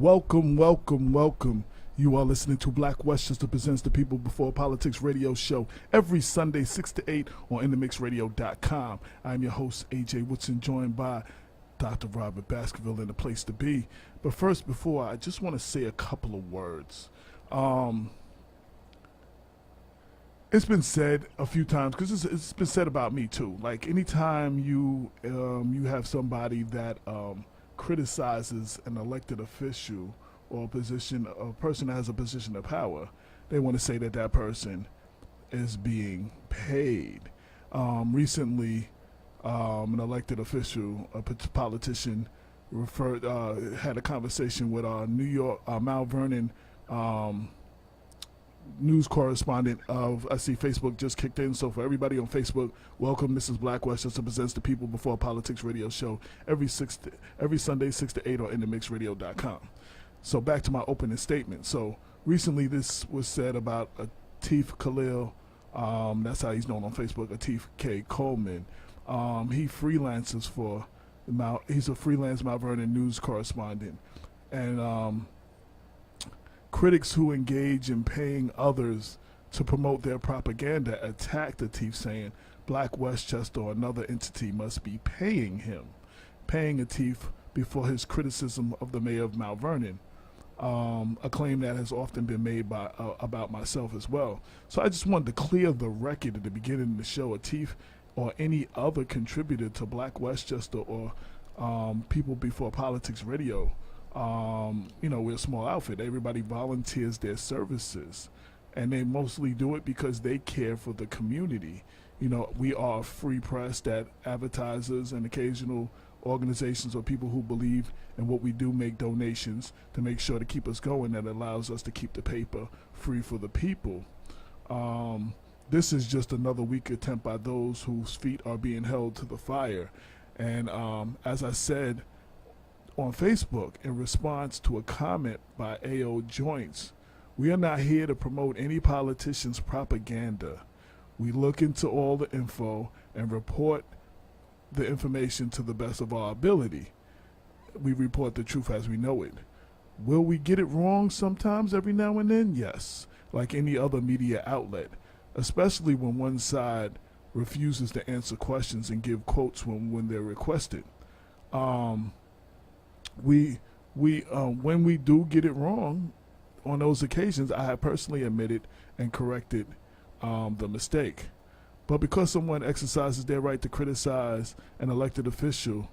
Welcome, welcome, welcome. You are listening to Black Westchester Presents the People Before Politics radio show every Sunday 6 to 8 on NYSradio.com. I'm your host, AJ Woodson, joined by Dr. Robert Baskerville in The Place to Be. But first, before I just want to say a couple of words. It's been said a few times, because it's been said about me too. Like anytime you have somebody that criticizes an elected official or a person that has a position of power, they want to say that that person is being paid. Recently, an elected official, a politician, had a conversation with New York Mount Vernon news correspondent of, I see Facebook just kicked in, so for everybody on Facebook, welcome. This is Black Westchester Presents the People Before Politics radio show every Sunday 6 to 8 on NYSradio.com. So back to my opening statement. So recently this was said about Atif Khalil, that's how he's known on Facebook, Atif K. Coleman. He freelances for he's a freelance Mount Vernon news correspondent, and critics who engage in paying others to promote their propaganda attacked Atif, saying Black Westchester or another entity must be paying Atif before his criticism of the mayor of Mount Vernon, a claim that has often been made about myself as well. So I just wanted to clear the record at the beginning of the show. Atif or any other contributor to Black Westchester or People Before Politics radio, we're a small outfit. Everybody volunteers their services, and they mostly do it because they care for the community. We are a free press that advertisers and occasional organizations or people who believe in what we do make donations to make sure to keep us going. That allows us to keep the paper free for the people. This is just another weak attempt by those whose feet are being held to the fire. And as I said on Facebook in response to a comment by A.O. Joints, we are not here to promote any politician's propaganda. We look into all the info and report the information to the best of our ability. We report the truth as we know it. Will we get it wrong sometimes every now and then? Yes, like any other media outlet, especially when one side refuses to answer questions and give quotes when they're requested. When we do get it wrong on those occasions, I have personally admitted and corrected the mistake. But because someone exercises their right to criticize an elected official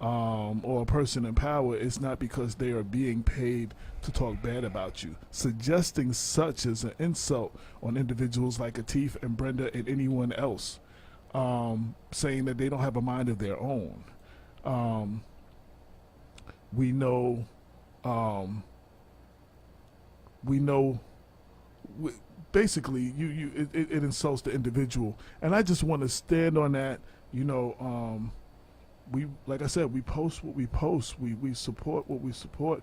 or a person in power, it's not because they are being paid to talk bad about you. Suggesting such is an insult on individuals like Atif and Brenda and anyone else, saying that they don't have a mind of their own. We know basically it insults the individual, and I just want to stand on that. We, like I said, we post what we post. We support what we support.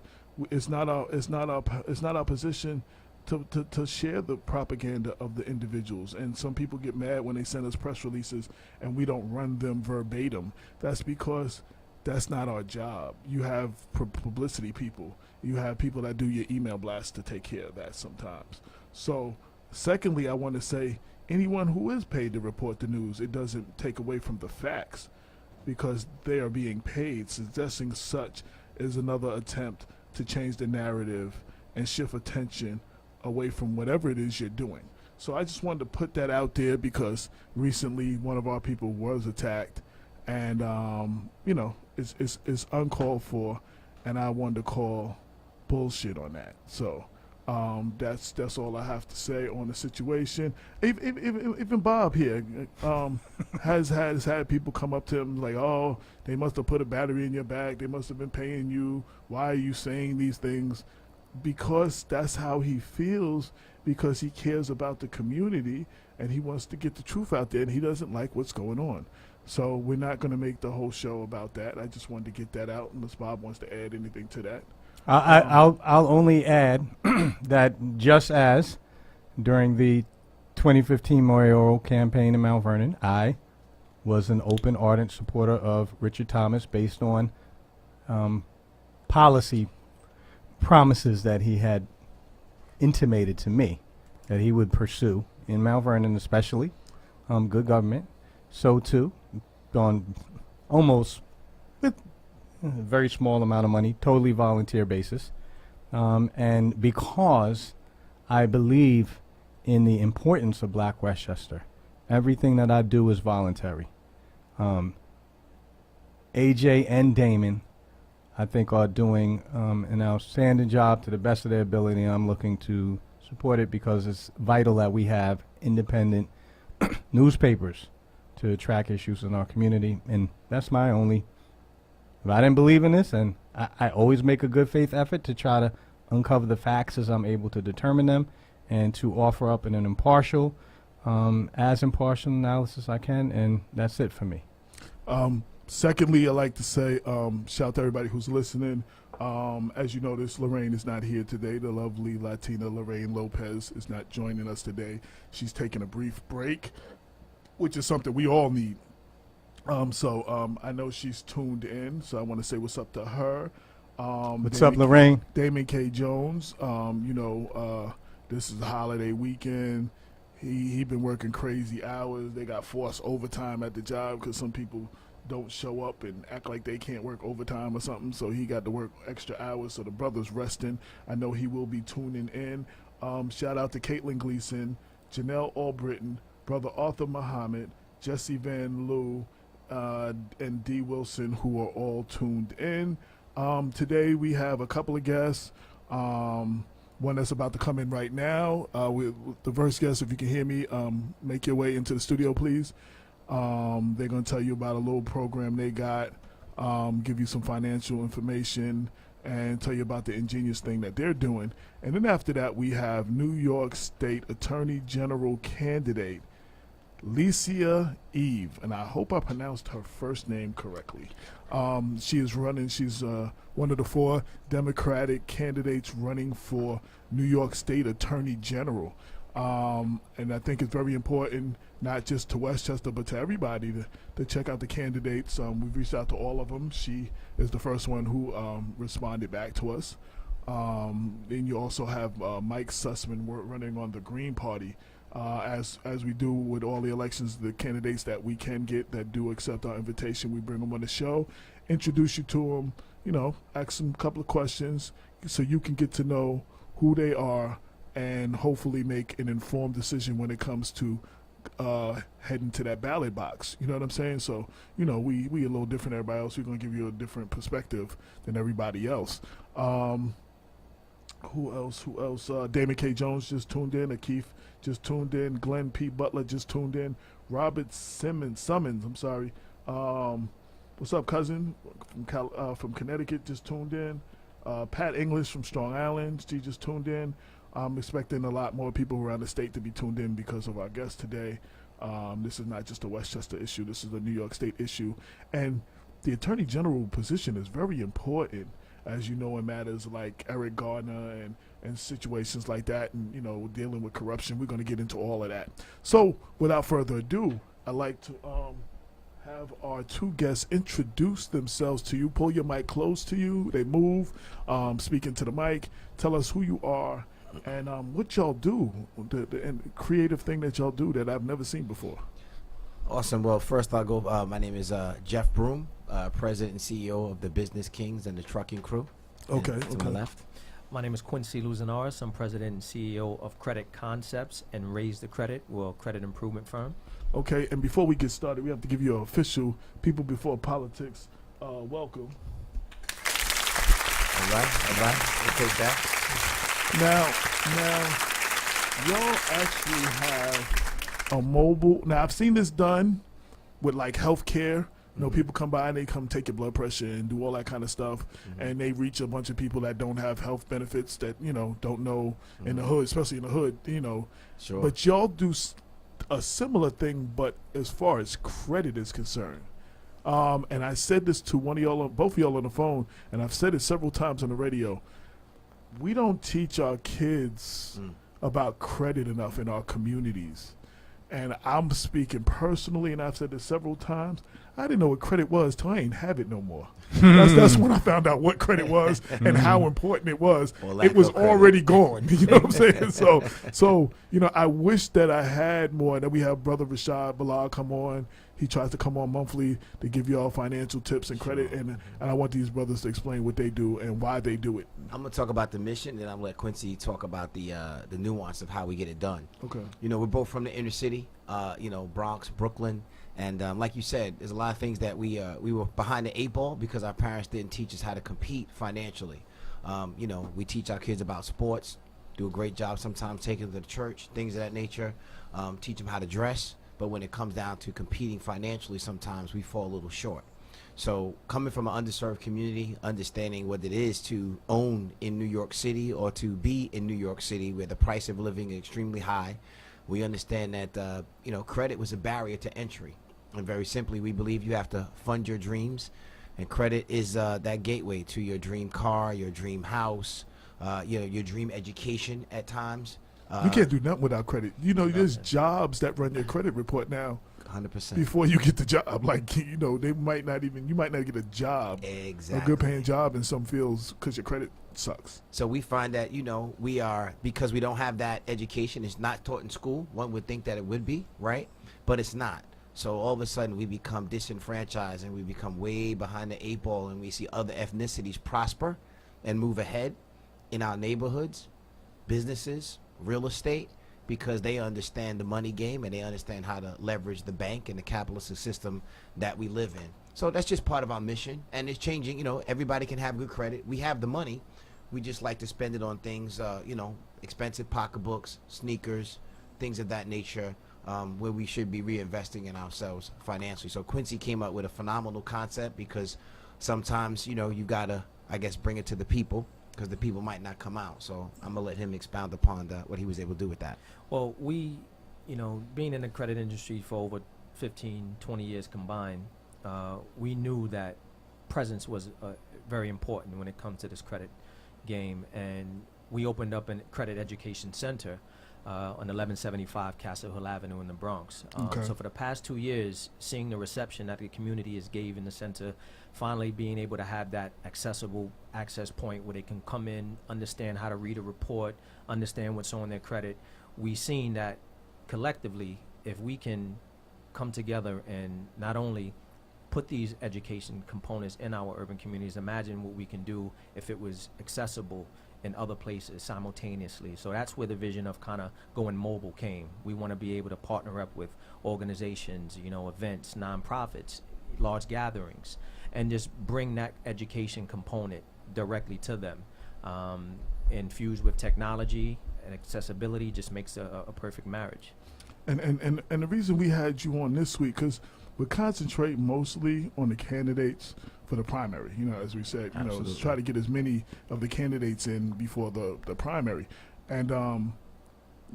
It's not our position to share the propaganda of the individuals. And some people get mad when they send us press releases and we don't run them verbatim. That's because that's not our job. You have publicity people. You have people that do your email blasts to take care of that sometimes. So, secondly, I want to say anyone who is paid to report the news, it doesn't take away from the facts because they are being paid. Suggesting such is another attempt to change the narrative and shift attention away from whatever it is you're doing. So I just wanted to put that out there because recently one of our people was attacked, and it's uncalled for, and I wanted to call bullshit on that. So that's all I have to say on the situation. Even Bob here has had people come up to him like, oh, they must have put a battery in your back, they must have been paying you, why are you saying these things? Because that's how he feels, because he cares about the community and he wants to get the truth out there, and he doesn't like what's going on. So we're not going to make the whole show about that. I just wanted to get that out, unless Bob wants to add anything to that. I'll only add that just as during the 2015 mayoral campaign in Mount Vernon, I was an open, ardent supporter of Richard Thomas based on policy promises that he had intimated to me that he would pursue in Mount Vernon, especially good government. So too, on almost with a very small amount of money, totally volunteer basis, and because I believe in the importance of Black Westchester, everything that I do is voluntary. AJ and Damon, I think, are doing an outstanding job to the best of their ability. I'm looking to support it because it's vital that we have independent newspapers to track issues in our community. And that's my only, if I didn't believe in this, and I always make a good faith effort to try to uncover the facts as I'm able to determine them and to offer up in an impartial, as impartial analysis I can, and that's it for me. Secondly, I'd like to say, shout out to everybody who's listening. As you notice, Lorraine is not here today. The lovely Latina Lorraine Lopez is not joining us today. She's taking a brief break, which is something we all need. So I know she's tuned in, so I want to say what's up to her. What's up, Lorraine? Damon K. Jones. This is the holiday weekend. He been working crazy hours. They got forced overtime at the job because some people don't show up and act like they can't work overtime or something, so he got to work extra hours, so the brother's resting. I know he will be tuning in. Shout out to Caitlin Gleason, Janelle Albritton, Brother Arthur Muhammad, Jesse Van Loo, and D. Wilson, who are all tuned in. Today we have a couple of guests. One that's about to come in right now. With the first guest, if you can hear me, make your way into the studio, please. They're going to tell you about a little program they got, give you some financial information, and tell you about the ingenious thing that they're doing. And then after that, we have New York State Attorney General candidate Leecia Eve, and I hope I pronounced her first name correctly. She is running, she's one of the 4 Democratic candidates running for New York State Attorney General. And I think it's very important, not just to Westchester, but to everybody to check out the candidates. We've reached out to all of them. She is the first one who responded back to us. Then you also have Mike Sussman running on the Green Party. As we do with all the elections, the candidates that we can get that do accept our invitation, we bring them on the show, introduce you to them, ask them a couple of questions so you can get to know who they are and hopefully make an informed decision when it comes to heading to that ballot box. You know what I'm saying? So, we a little different than everybody else. We're going to give you a different perspective than everybody else. Who else? Damon K. Jones just tuned in. Akeith just tuned in. Glenn P. Butler just tuned in. Robert Summons, I'm sorry. What's up, cousin? From Connecticut just tuned in. Pat English from Strong Island, she just tuned in. I'm expecting a lot more people around the state to be tuned in because of our guest today. This is not just a Westchester issue. This is a New York State issue. And the Attorney General position is very important, as you know, in matters like Eric Garner and situations like that, and, dealing with corruption. We're going to get into all of that. So without further ado, I'd like to have our 2 guests introduce themselves to you. Pull your mic close to you. They move, speak into the mic. Tell us who you are and what y'all do, the creative thing that y'all do that I've never seen before. Awesome. Well, first I'll go. My name is Jeff Broom, President and CEO of the Business Kings and the Trucking Crew. Okay. To my left. My name is Quincy Luzinares. I'm President and CEO of Credit Concepts and Raise the Credit, credit improvement firm. Okay, and before we get started, we have to give you an official People Before Politics welcome. All right. We'll take that. Now, y'all actually have a mobile. Now, I've seen this done with like healthcare. People come by and they come take your blood pressure and do all that kind of stuff, and they reach a bunch of people that don't have health benefits that don't know in the hood, especially in the hood. Sure. But y'all do a similar thing, but as far as credit is concerned. And I said this to both of y'all on the phone, and I've said it several times on the radio. We don't teach our kids about credit enough in our communities. And I'm speaking personally, and I've said this several times. I didn't know what credit was till I ain't have it no more. That's when I found out what credit was and how important it was. It was already gone. You know what I'm saying? So I wish that I had more. That we have Brother Rashad Bilal come on. He tries to come on monthly to give you all financial tips and credit, and I want these brothers to explain what they do and why they do it. I'm gonna talk about the mission, then I'm gonna let Quincy talk about the nuance of how we get it done. Okay. We're both from the inner city, Bronx, Brooklyn, and like you said, there's a lot of things that we were behind the 8 ball because our parents didn't teach us how to compete financially. We teach our kids about sports, do a great job sometimes taking them to the church, things of that nature, teach them how to dress. But when it comes down to competing financially, sometimes we fall a little short. So coming from an underserved community, understanding what it is to own in New York City or to be in New York City where the price of living is extremely high, we understand that, credit was a barrier to entry. And very simply, we believe you have to fund your dreams. And credit is that gateway to your dream car, your dream house, your dream education at times. You can't do nothing without credit. There's jobs that run your credit report now. 100%. Before you get the job, they might not get a job, exactly, a good paying job in some fields because your credit sucks. So we find that we are, because we don't have that education. It's not taught in school. One would think that it would be, right? But it's not. So all of a sudden we become disenfranchised and we become way behind the 8 ball, and we see other ethnicities prosper and move ahead in our neighborhoods, businesses, real estate, because they understand the money game and they understand how to leverage the bank and the capitalist system that we live in. So that's just part of our mission, and it's changing. Everybody can have good credit. We have the money. We just like to spend it on things, expensive pocketbooks, sneakers, things of that nature, where we should be reinvesting in ourselves financially. So Quincy came up with a phenomenal concept, because sometimes, you got to, I guess, bring it to the people, because the people might not come out. So I'm going to let him expound upon what he was able to do with that. Well, we, being in the credit industry for over 15, 20 years combined, we knew that presence was very important when it comes to this credit game. And we opened up a credit education center on 1175 Castle Hill Avenue in the Bronx. So for the past 2 years, seeing the reception that the community has gave in the center, finally being able to have that accessible access point where they can come in, understand how to read a report, understand what's on their credit, we've seen that collectively, if we can come together and not only put these education components in our urban communities, imagine what we can do if it was accessible in other places simultaneously. So that's where the vision of kind of going mobile came. We want to be able to partner up with organizations, events, nonprofits, large gatherings, and just bring that education component directly to them. Infused with technology and accessibility just makes a perfect marriage. And the reason we had you on this week, because we concentrate mostly on the candidates for the primary. As we said, let's try to get as many of the candidates in before the primary. And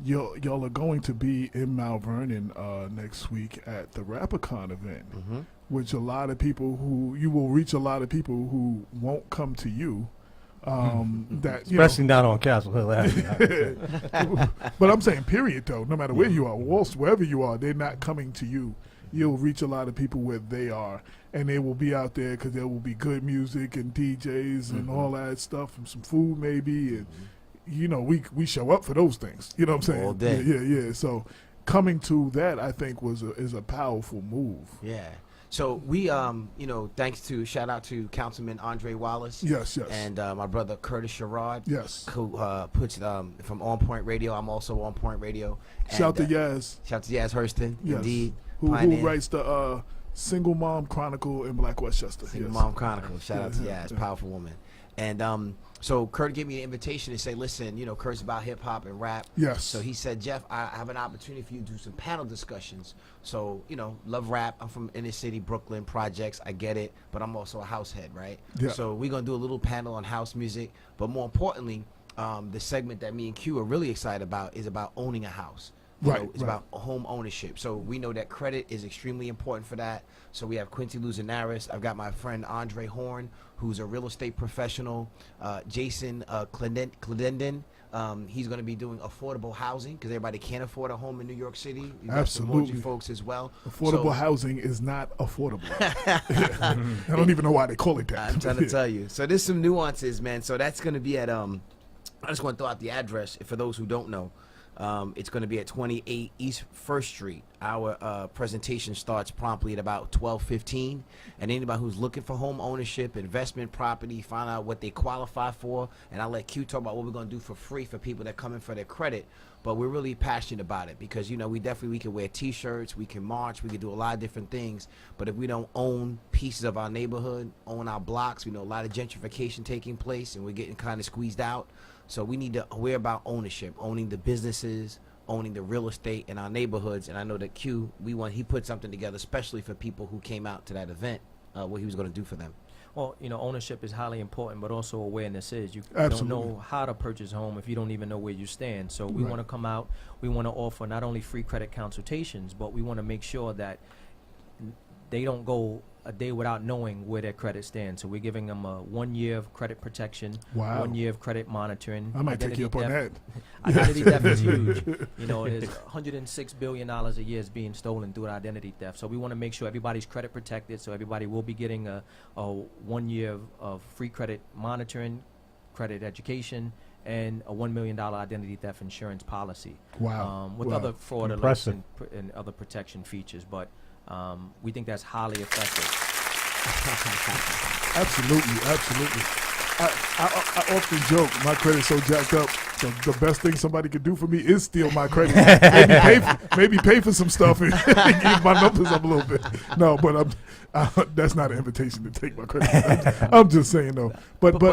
y'all are going to be in Mount Vernon next week at the Rappacon event, which you will reach a lot of people who won't come to you. That especially not on Castle Hill Avenue. But I'm saying, period, though. No matter where you are, wherever you are, they're not coming to you. You'll reach a lot of people where they are, and they will be out there because there will be good music and DJs and all that stuff, and some food maybe, and we show up for those things. You know what I'm saying? All day. Yeah. So coming to that, I think, is a powerful move. Yeah. So we, shout out to Councilman Andre Wallace. Yes. And my brother Curtis Sherrod. Yes. Who puts from On Point Radio. I'm also On Point Radio. Shout to Yaz. Shout to Yaz Hurston. Yes. Indeed. Who writes the Single Mom Chronicle in Black Westchester. Single Mom Chronicle. Shout out to Yaz. Powerful woman. And so Kurt gave me an invitation to say, listen, Kurt's about hip hop and rap. Yes. So he said, Jeff, I have an opportunity for you to do some panel discussions. So, love rap. I'm from inner city, Brooklyn, projects. I get it. But I'm also a house head, right? Yeah. So we're going to do a little panel on house music. But more importantly, the segment that me and Q are really excited about is about owning a house. It's about home ownership. So we know that credit is extremely important for that. So we have Quincy Luzinaris. I've got my friend Andre Horn, who's a real estate professional. Jason Cledenden, He's going to be doing affordable housing because everybody can't afford a home in New York City. You got some Absolutely. mortgage folks as well. Affordable housing is not affordable. I don't even know why they call it that. I'm trying to tell you. So there's some nuances, man. So that's going to be at I just want to throw out the address for those who don't know. It's going to be at 28 East 1st Street. Our presentation starts promptly at about 12:15. And anybody who's looking for home ownership, investment property, find out what they qualify for. And I'll let Q talk about what we're going to do for free for people that come in for their credit. But we're really passionate about it because, you know, we can wear T-shirts, we can march, we can do a lot of different things. But if we don't own pieces of our neighborhood, own our blocks, we know a lot of gentrification taking place and we're getting kind of squeezed out. So we're about ownership, owning the businesses, owning the real estate in our neighborhoods. And I know that Q, he put something together, especially for people who came out to that event, what he was going to do for them. Well, you know, ownership is highly important, but also awareness is. You Absolutely. don't know how to purchase a home if you don't even know where you stand. So we Right. want to come out. We want to offer not only free credit consultations, but we want to make sure that they don't go a day without knowing where their credit stands. So we're giving them a 1 year of credit protection, Wow. 1 year of credit monitoring. I might take you up on that. Identity theft is huge. You know, there's $106 billion a year is being stolen through identity theft. So we want to make sure everybody's credit protected. So everybody will be getting a 1 year of free credit monitoring, credit education, and a $1 million identity theft insurance policy. Wow. With Wow. other fraud alerts Impressive. and other protection features. But we think that's highly effective. Absolutely. I often joke my credit's so jacked up. The best thing somebody could do for me is steal my credit. maybe pay for some stuff and give my numbers up a little bit. No, but that's not an invitation to take my credit. I'm just saying though. But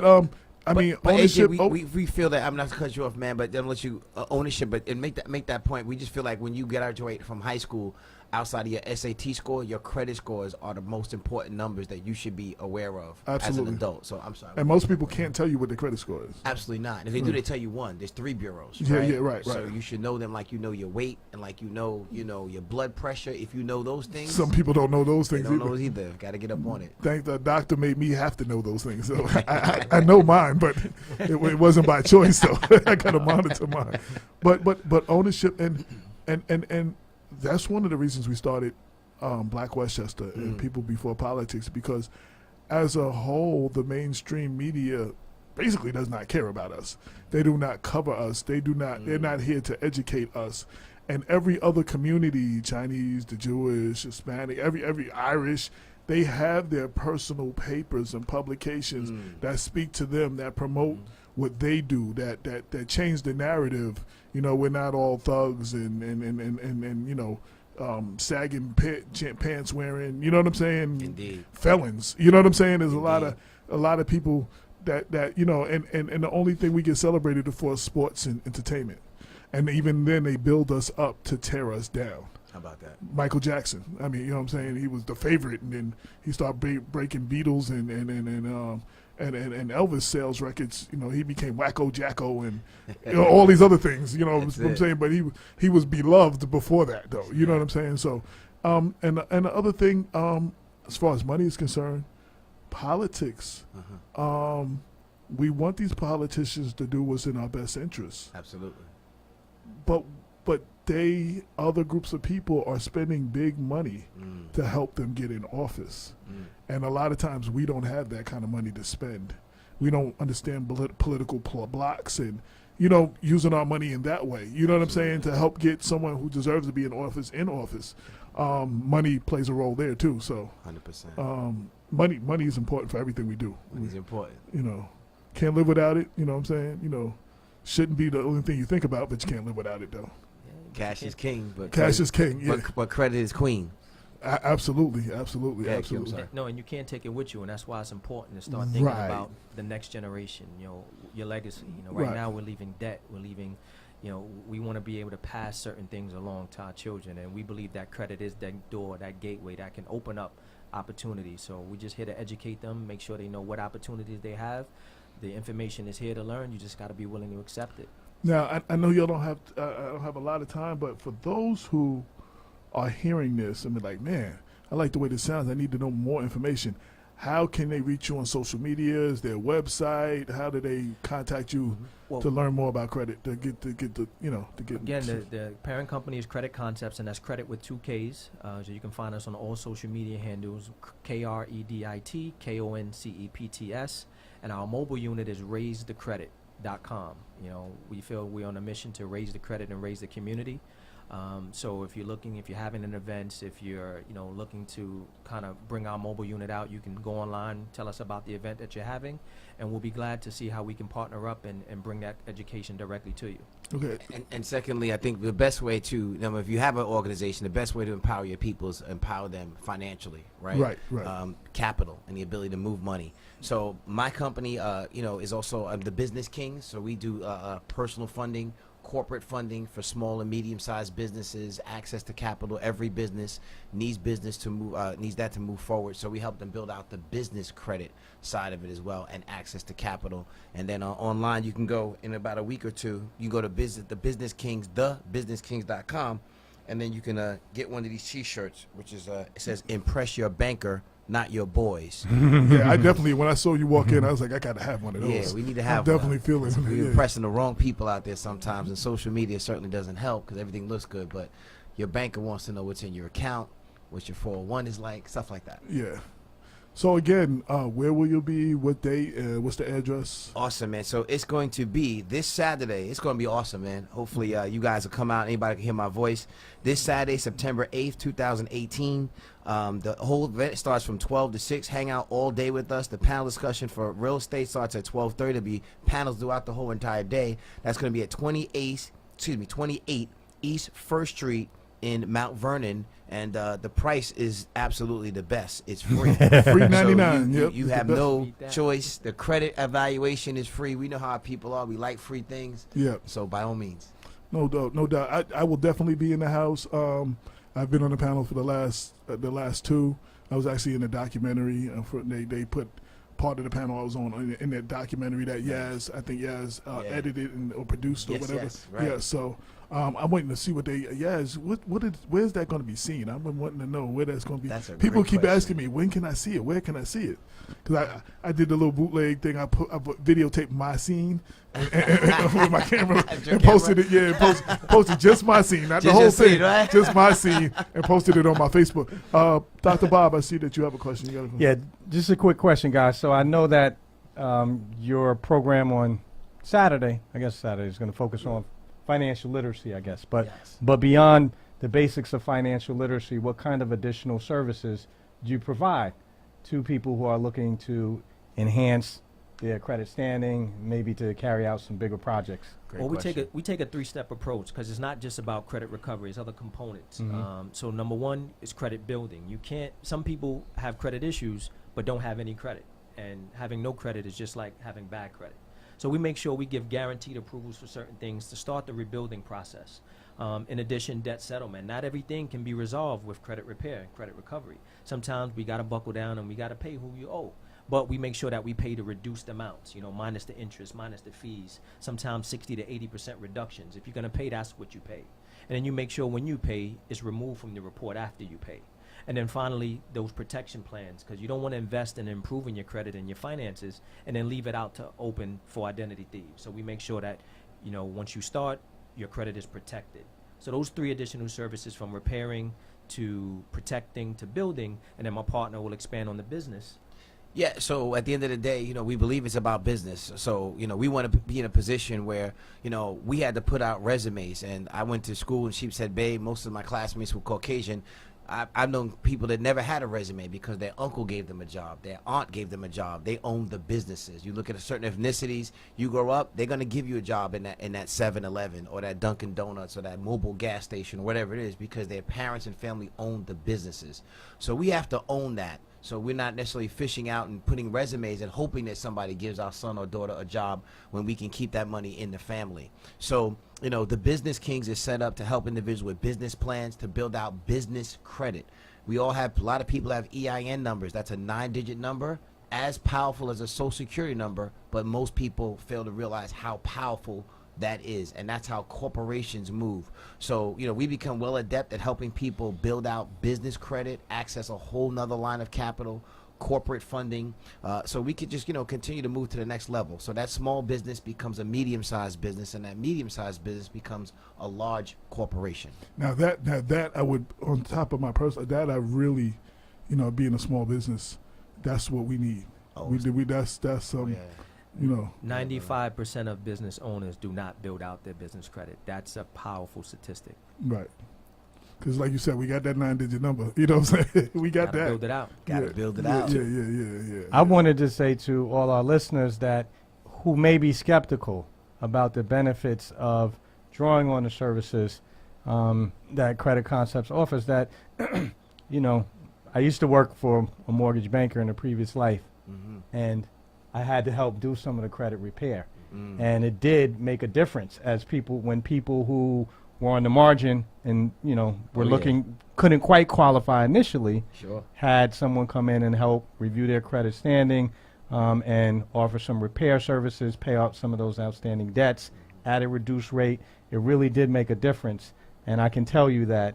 I mean, but ownership. AJ, we feel that I'm not to cut you off, man, but then let you ownership. But and make that point. We just feel like when you graduate from high school, outside of your SAT score, your credit scores are the most important numbers that you should be aware of as Absolutely. an adult. So I'm sorry. And most people can't tell you what their credit score is. Absolutely not. If they do, they tell you one. There's 3 bureaus. Yeah, right? yeah, right. So you should know them like you know your weight and like you know your blood pressure. If you know those things, Some people don't know those they things don't either. know it either. Got to get up on it. Thank the doctor made me have to know those things. So I know mine, but it wasn't by choice. So I got to monitor mine. But ownership and that's one of the reasons we started Black Westchester and People Before Politics, because as a whole, the mainstream media basically does not care about us. They do not cover us. They're not here to educate us. And every other community, Chinese, the Jewish, Hispanic, every Irish, they have their personal papers and publications that speak to them, that promote what they do, that change the narrative. You know, we're not all thugs and you know, sagging pants wearing, you know what I'm saying? Indeed. Felons. You know what I'm saying? There's Indeed. a lot of people that you know, and the only thing we get celebrated for is sports and entertainment. And even then they build us up to tear us down. How about that? Michael Jackson. I mean, you know what I'm saying? He was the favorite, and then he started breaking Beatles and Elvis sales records. You know, he became Wacko Jacko and you know, all these other things. You know what I'm saying? But he was beloved before that, though. You know what I'm saying? So, and the other thing, as far as money is concerned, politics. We want these politicians to do what's in our best interest. Absolutely. But other groups of people are spending big money to help them get in office. And a lot of times we don't have that kind of money to spend. We don't understand political blocks and, you know, using our money in that way. You know what I'm saying? To help get someone who deserves to be in office. Money plays a role there too. So 100%. money is important for everything we do. Money's important. You know, can't live without it. You know what I'm saying? You know, shouldn't be the only thing you think about, but you can't live without it though. Cash is king, but Cash is king. Yeah, but credit is queen. absolutely. Yeah, I'm sorry. No, and you can't take it with you, and that's why it's important to start thinking Right. about the next generation. You know, your legacy. You know, right Right. now we're leaving debt. We're leaving. You know, we want to be able to pass certain things along to our children, and we believe that credit is that door, that gateway that can open up opportunities. So we're just here to educate them, make sure they know what opportunities they have. The information is here to learn. You just got to be willing to accept it. Now, I know y'all don't have I don't have a lot of time, but for those who are hearing this and be like, man, I like the way this sounds. I need to know more information. how can they reach you on social media? Is there a website? How do they contact you Well, to learn more about credit? To get the to get again, the parent company is Credit Concepts, and that's credit with 2 Ks. So you can find us on all social media handles, KREDIT, KONCEPTS, and our mobile unit is raisethecredit.com. You know, we feel we're on a mission to raise the credit and raise the community. So if you're having an event, if you're, looking to kind of bring our mobile unit out, you can go online, tell us about the event that you're having, and we'll be glad to see how we can partner up and bring that education directly to you. Okay. And secondly, I think the best way to, if you have an organization, the best way to empower your people is empower them financially, right? Right. Capital and the ability to move money. So my company, is also the Business Kings. So we do personal funding, corporate funding for small and medium-sized businesses, access to capital. Every business needs to move forward. So we help them build out the business credit side of it as well, and access to capital. And then online, you can go in about a week or two. You go to thebusinesskings.com, and then you can get one of these T-shirts, which is it says "Impress your banker, not your boys." Yeah, I definitely, when I saw you walk in, I was like, I gotta have one of those. Yeah, we need to have I'm definitely feeling it. We're Yeah. impressing the wrong people out there sometimes, and social media certainly doesn't help because everything looks good, but your banker wants to know what's in your account, what your 401 is like, stuff like that. Yeah. So again, where will you be? What date? What's the address? Awesome, man. So it's going to be this Saturday. It's going to be awesome, man. Hopefully you guys will come out. Anybody can hear my voice. This Saturday, September 8th, 2018. The whole event starts from 12 to 6. Hang out all day with us. The panel discussion for real estate starts at 12:30. There'll be panels throughout the whole entire day. That's going to be at 28 East 1st Street in Mount Vernon. And the price is absolutely the best. It's free. Free 99. So Yep. you it's have the best. no Beat that. choice. The credit evaluation is free. We know how our people are. We like free things. Yeah. So by all means. No doubt. No doubt. I will definitely be in the house. I've been on the panel for the last 2. I was actually in the documentary. They put part of the panel I was on in that documentary that Yaz edited or produced or Yes, whatever. yes, right. Yeah. So I'm waiting to see what where's that going to be seen? I've been wanting to know where that's going to be. That's a People great keep question. asking me, when can I see it? Where can I see it? Because I did the little bootleg thing. I videotaped my scene with my camera Your and posted it. Yeah, posted just my scene, not the whole your thing, scene, right? just my scene, and posted it on my Facebook. Dr. Bob, I see that you have a question. You got a Yeah, just a quick question, guys. So I know that your program on Saturday, is going to focus on financial literacy, I guess. But Yes. but beyond the basics of financial literacy, what kind of additional services do you provide to people who are looking to enhance their credit standing, maybe to carry out some bigger projects? Great Well, question. we take a 3-step approach because it's not just about credit recovery; it's other components. So number one is credit building. Some people have credit issues but don't have any credit, and having no credit is just like having bad credit. So we make sure we give guaranteed approvals for certain things to start the rebuilding process. In addition, debt settlement. Not everything can be resolved with credit repair and credit recovery. Sometimes we got to buckle down and we got to pay who you owe. But we make sure that we pay the reduced amounts, minus the interest, minus the fees, sometimes 60 to 80% reductions. If you're going to pay, that's what you pay. And then you make sure when you pay, it's removed from the report after you pay. And then finally, those protection plans, because you don't want to invest in improving your credit and your finances and then leave it out to open for identity thieves. So we make sure that, once you start, your credit is protected. So those 3 additional services, from repairing to protecting to building, and then my partner will expand on the business. Yeah, so at the end of the day, we believe it's about business. So, we want to be in a position where, we had to put out resumes. And I went to school in Sheepshead Bay. Most of my classmates were Caucasian. I've known people that never had a resume because their uncle gave them a job, their aunt gave them a job. They owned the businesses. You look at certain ethnicities, you grow up, they're going to give you a job in that 7-Eleven or that Dunkin' Donuts or that mobile gas station or whatever it is, because their parents and family owned the businesses. So we have to own that. So we're not necessarily fishing out and putting resumes and hoping that somebody gives our son or daughter a job when we can keep that money in the family. So, the Business Kings is set up to help individuals with business plans to build out business credit. A lot of people have EIN numbers. That's a 9-digit number, as powerful as a social security number, but most people fail to realize how powerful that is, and that's how corporations move. So, we become well adept at helping people build out business credit, access a whole nother line of capital, corporate funding, so we could just, continue to move to the next level. So that small business becomes a medium-sized business, and that medium-sized business becomes a large corporation. Now that I would, on top of my personal, that I really, being a small business, that's what we need. Oh, That's yeah. 95% of business owners do not build out their business credit. That's a powerful statistic. Right. Because like you said, we got that 9-digit number. You know what I'm saying? We got Gotta that. build it out. Gotta build it out. Yeah. I wanted to say to all our listeners that who may be skeptical about the benefits of drawing on the services that Credit Concepts offers, that, I used to work for a mortgage banker in a previous life, and I had to help do some of the credit repair. And it did make a difference when people who were on the margin and, were couldn't quite qualify initially, Sure. had someone come in and help review their credit standing and offer some repair services, pay out some of those outstanding debts at a reduced rate. It really did make a difference. And I can tell you that,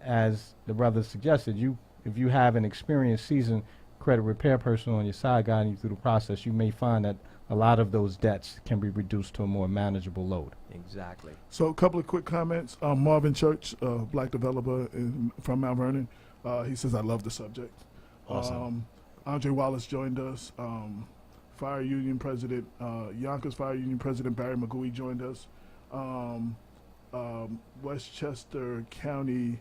as the brother suggested, if you have an experienced, seasoned credit repair person on your side guiding you through the process, you may find that a lot of those debts can be reduced to a more manageable load. Exactly. So a couple of quick comments. Marvin Church, black developer from Mount Vernon, he says, I love the subject. Awesome. Andre Wallace joined us. Fire Union President, Yonkers Fire Union President Barry McGooey joined us. Westchester County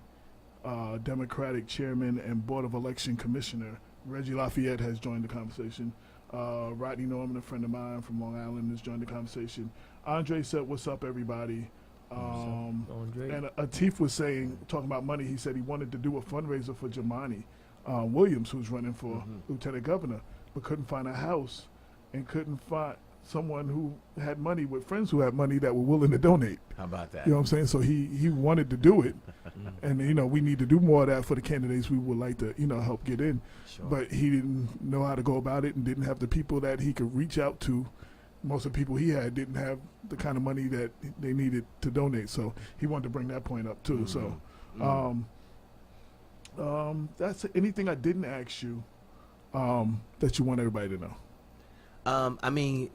Democratic Chairman and Board of Election Commissioner Reggie Lafayette has joined the conversation. Rodney Norman, a friend of mine from Long Island, has joined the conversation. Andre said, what's up, everybody? Andre. And Atif was talking about money, he said he wanted to do a fundraiser for Jamani Williams, who's running for lieutenant governor, but couldn't find a house and couldn't find someone who had money, with friends who had money that were willing to donate. How about that? You know what I'm saying? So he wanted to do it. And, we need to do more of that for the candidates we would like to, help get in. Sure. But he didn't know how to go about it and didn't have the people that he could reach out to. Most of the people he had didn't have the kind of money that they needed to donate. So he wanted to bring that point up too. So that's anything I didn't ask you that you want everybody to know.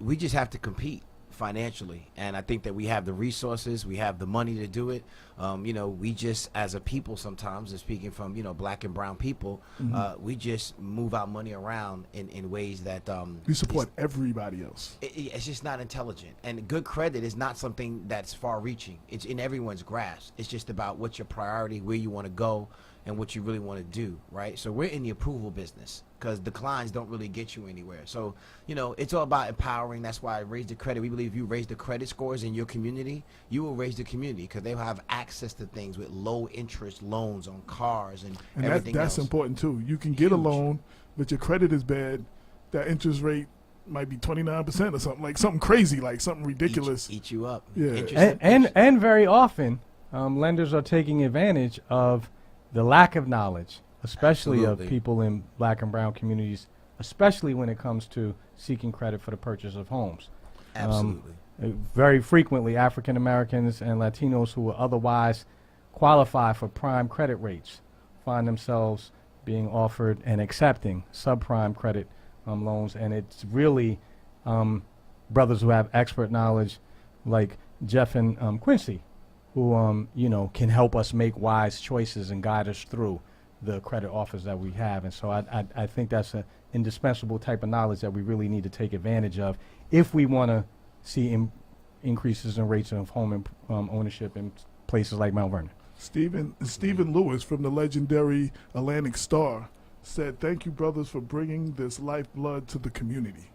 We just have to compete financially, and I think that we have the resources, we have the money to do it. We just, as a people, sometimes, and speaking from black and brown people, we just move our money around in ways that you support everybody else. It's just not intelligent. And good credit is not something that's far-reaching. It's in everyone's grasp. It's just about what's your priority, where you want to go, and what you really want to do, right? So we're in the approval business, because declines don't really get you anywhere. So, it's all about empowering. That's why I raise the credit. We believe if you raise the credit scores in your community, you will raise the community, because they'll have access to things with low interest loans on cars and everything that's else. important too. You can get a Huge. loan, but your credit is bad. That interest rate might be 29% or something, like something crazy, like something ridiculous. Eat you up. Yeah. Interest And very often, lenders are taking advantage of the lack of knowledge, especially Absolutely. of people in black and brown communities, especially when it comes to seeking credit for the purchase of homes. Absolutely. Very frequently, African Americans and Latinos who would otherwise qualify for prime credit rates find themselves being offered and accepting subprime credit loans, and it's really brothers who have expert knowledge like Jeff and Quincy, who can help us make wise choices and guide us through the credit offers that we have. And so I think that's an indispensable type of knowledge that we really need to take advantage of if we want to see increases in rates of home ownership in places like Mount Vernon. Stephen Lewis from the legendary Atlantic Star said, "Thank you, brothers, for bringing this lifeblood to the community."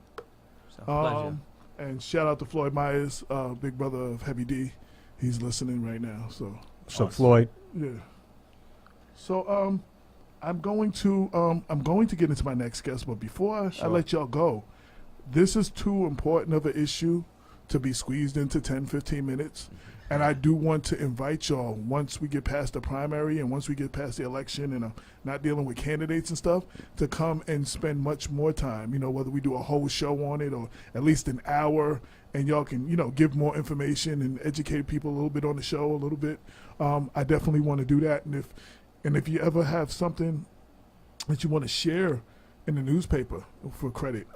It's a pleasure. And shout out to Floyd Myers, big brother of Heavy D. He's listening right now. So So Floyd, yeah. So I'm going to get into my next guest, but before I let y'all go, this is too important of an issue to be squeezed into 10, 15 minutes. And I do want to invite y'all, once we get past the primary and once we get past the election and not dealing with candidates and stuff, to come and spend much more time, whether we do a whole show on it or at least an hour, and y'all can, give more information and educate people a little bit on the show a little bit. I definitely want to do that. And if you ever have something that you want to share in the newspaper for credit.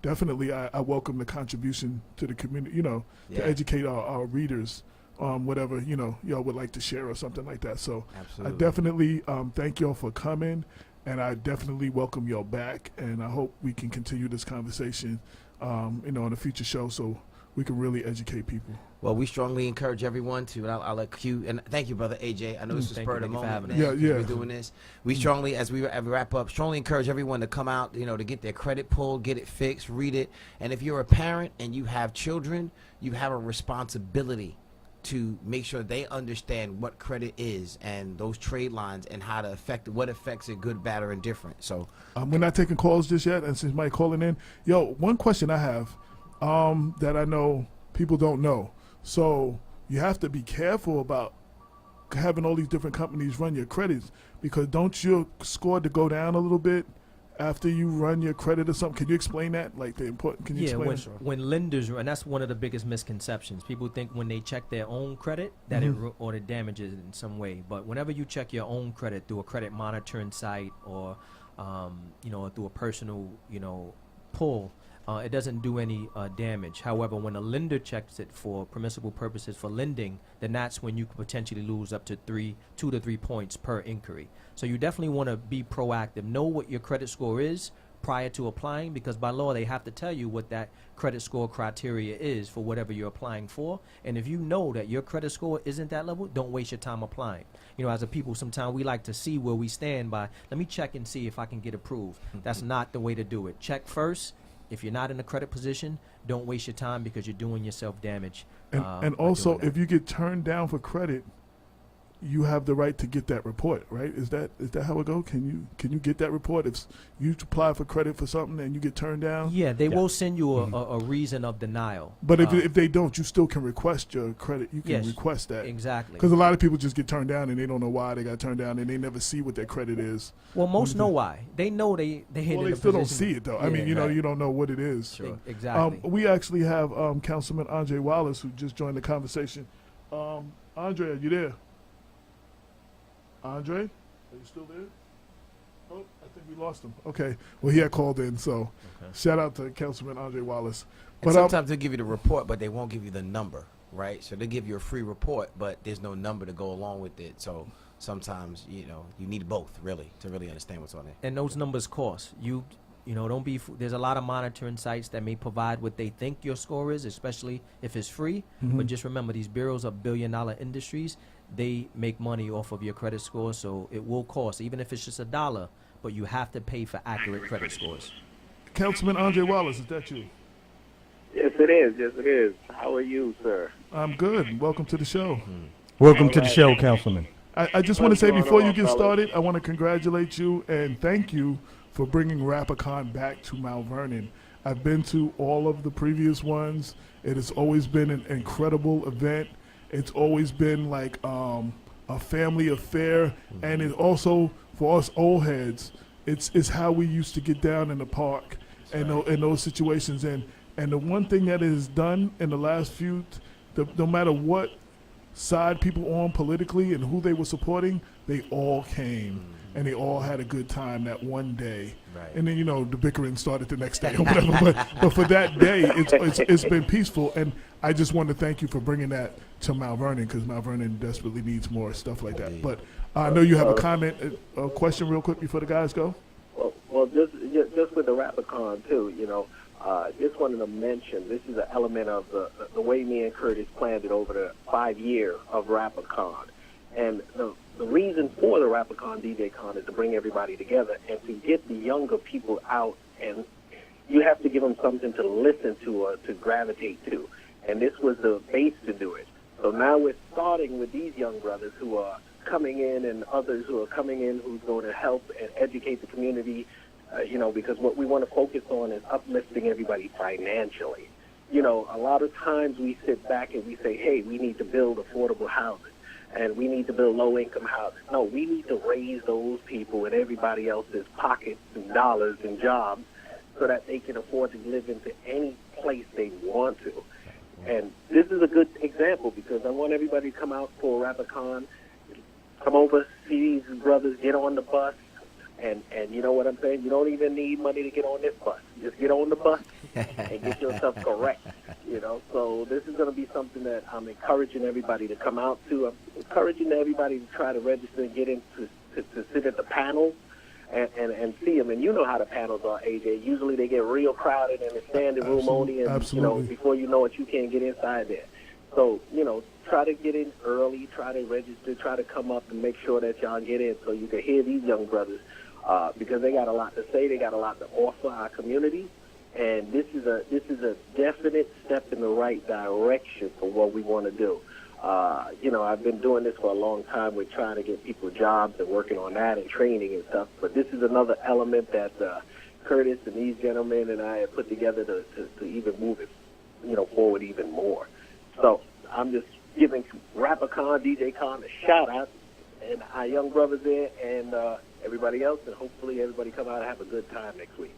Definitely, I welcome the contribution to the community, Yeah. to educate our readers on whatever, y'all would like to share or something like that. So Absolutely. I definitely thank y'all for coming, and I definitely welcome y'all back, and I hope we can continue this conversation, on a future show so we can really educate people. Well, we strongly encourage everyone to, and I'll let Q, and thank you, Brother AJ. I know this was Thank spur of you the for moment, having man, us. Yeah, 'cause yeah. we're doing this. We strongly, as we wrap up, strongly encourage everyone to come out, to get their credit pulled, get it fixed, read it. And if you're a parent and you have children, you have a responsibility to make sure they understand what credit is and those trade lines and how to affect what affects it, good, bad, or indifferent. So We're not taking calls just yet, and since Mike calling in, one question I have that I know people don't know. So you have to be careful about having all these different companies run your credits, because don't your score to go down a little bit after you run your credit or something? Can you explain that? Like the important? Can you Yeah, explain? when lenders, and that's one of the biggest misconceptions. People think when they check their own credit that or it damages it in some way. But whenever you check your own credit through a credit monitoring site or, through a personal, pull, it doesn't do any damage. However, when a lender checks it for permissible purposes for lending, then that's when you could potentially lose up to 2 to 3 points per inquiry. So you definitely want to be proactive. Know what your credit score is prior to applying, because by law they have to tell you what that credit score criteria is for whatever you're applying for. And if you know that your credit score isn't that level, don't waste your time applying. As a people, sometimes we like to see where we stand by, let me check and see if I can get approved. That's not the way to do it. Check first. If you're not in a credit position, don't waste your time, because you're doing yourself damage. And by also, doing that. if you get turned down for credit, you have the right to get that report, right? Is that how it go? Can you get that report if you apply for credit for something and you get turned down? Yeah, they will send you a reason of denial. But if they don't, you still can request your credit. You can Yes, request that. Exactly. Because a lot of people just get turned down and they don't know why they got turned down, and they never see what their credit is. Well, most know why. They know they hit Well, in they a still don't position- see it though. I Yeah, mean, right. you don't know what it is. Sure. Exactly. We actually have Councilman Andre Wallace, who just joined the conversation. Andre, are you there? Andre, are you still there? Oh, I think we lost him. Okay. Well, he had called in, so shout out to Councilman Andre Wallace. and sometimes they'll give you the report, but they won't give you the number, right? So they'll give you a free report, but there's no number to go along with it. So sometimes, you need both, really, to really understand what's on there. And those numbers cost. Don't be. There's a lot of monitoring sites that may provide what they think your score is, especially if it's free. But just remember, these bureaus are billion-dollar industries. They make money off of your credit score, so it will cost, even if it's just $1. But you have to pay for accurate credit scores. Councilman Andre Wallace, is that you? Yes, it is. Yes, it is. How are you, sir? I'm good. Welcome to the show. Welcome to the show, Councilman. I just want to What's say going before you on, get fellas? started, I want to congratulate you and thank you for bringing RapperCon back to Mount Vernon. I've been to all of the previous ones. It has always been an incredible event. It's always been like a family affair, and it also, for us old heads, it's how we used to get down in the park and in those situations. And the one thing that it has done in the last few, no matter what side people on politically and who they were supporting, they all came and they all had a good time that one day. Right. And then the bickering started the next day or whatever. but for that day, it's been peaceful. And I just want to thank you for bringing that to Mount Vernon, because Mount Vernon desperately needs more stuff like that. But I know you have a comment, a question real quick before the guys go. Well, just with the RapperCon too, just wanted to mention this is an element of the way me and Curtis planned it over the 5 year of RapperCon, and the reason for the RapperCon DJCon is to bring everybody together and to get the younger people out, and you have to give them something to listen to or to gravitate to, and this was the base to do it. So now we're starting with these young brothers who are coming in and others who are coming in who's going to help and educate the community, because what we want to focus on is uplifting everybody financially. A lot of times we sit back and we say, hey, we need to build affordable housing and we need to build low-income housing. No, we need to raise those people and everybody else's pockets and dollars and jobs so that they can afford to live into any place they want to. And this is a good example because I want everybody to come out for RapperCon, come over, see these brothers, get on the bus, And you know what I'm saying? You don't even need money to get on this bus. Just get on the bus and get yourself correct. So this is going to be something that I'm encouraging everybody to come out to. I'm encouraging everybody to try to register and get in to sit at the panels and see them. And you know how the panels are, AJ. Usually they get real crowded and it's standing room only. And, before you know it, you can't get inside there. So, try to get in early, try to register, try to come up and make sure that y'all get in so you can hear these young brothers because they got a lot to say. They got a lot to offer our community. And this is a definite step in the right direction for what we want to do. I've been doing this for a long time. We're trying to get people jobs and working on that and training and stuff. But this is another element that Curtis and these gentlemen and I have put together to even move it, forward even more. So I'm just giving Rapper Khan, DJ Khan a shout out, and our young brothers there and everybody else, and hopefully everybody come out and have a good time next week.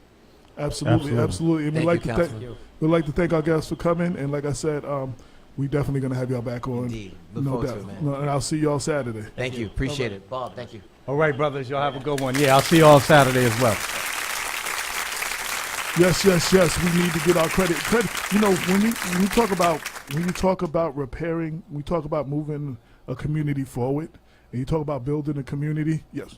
Absolutely. And we'd like to thank our guests for coming. And like I said, we definitely going to have y'all back on. Indeed. Look no forward doubt. to it, man. And I'll see y'all Saturday. Thank you. Appreciate it. Bob, thank you. All right, brothers. Y'all have a good one. Yeah, I'll see you all Saturday as well. Yes. We need to get our credit. When you talk about repairing, we talk about moving a community forward, and you talk about building a community. Yes.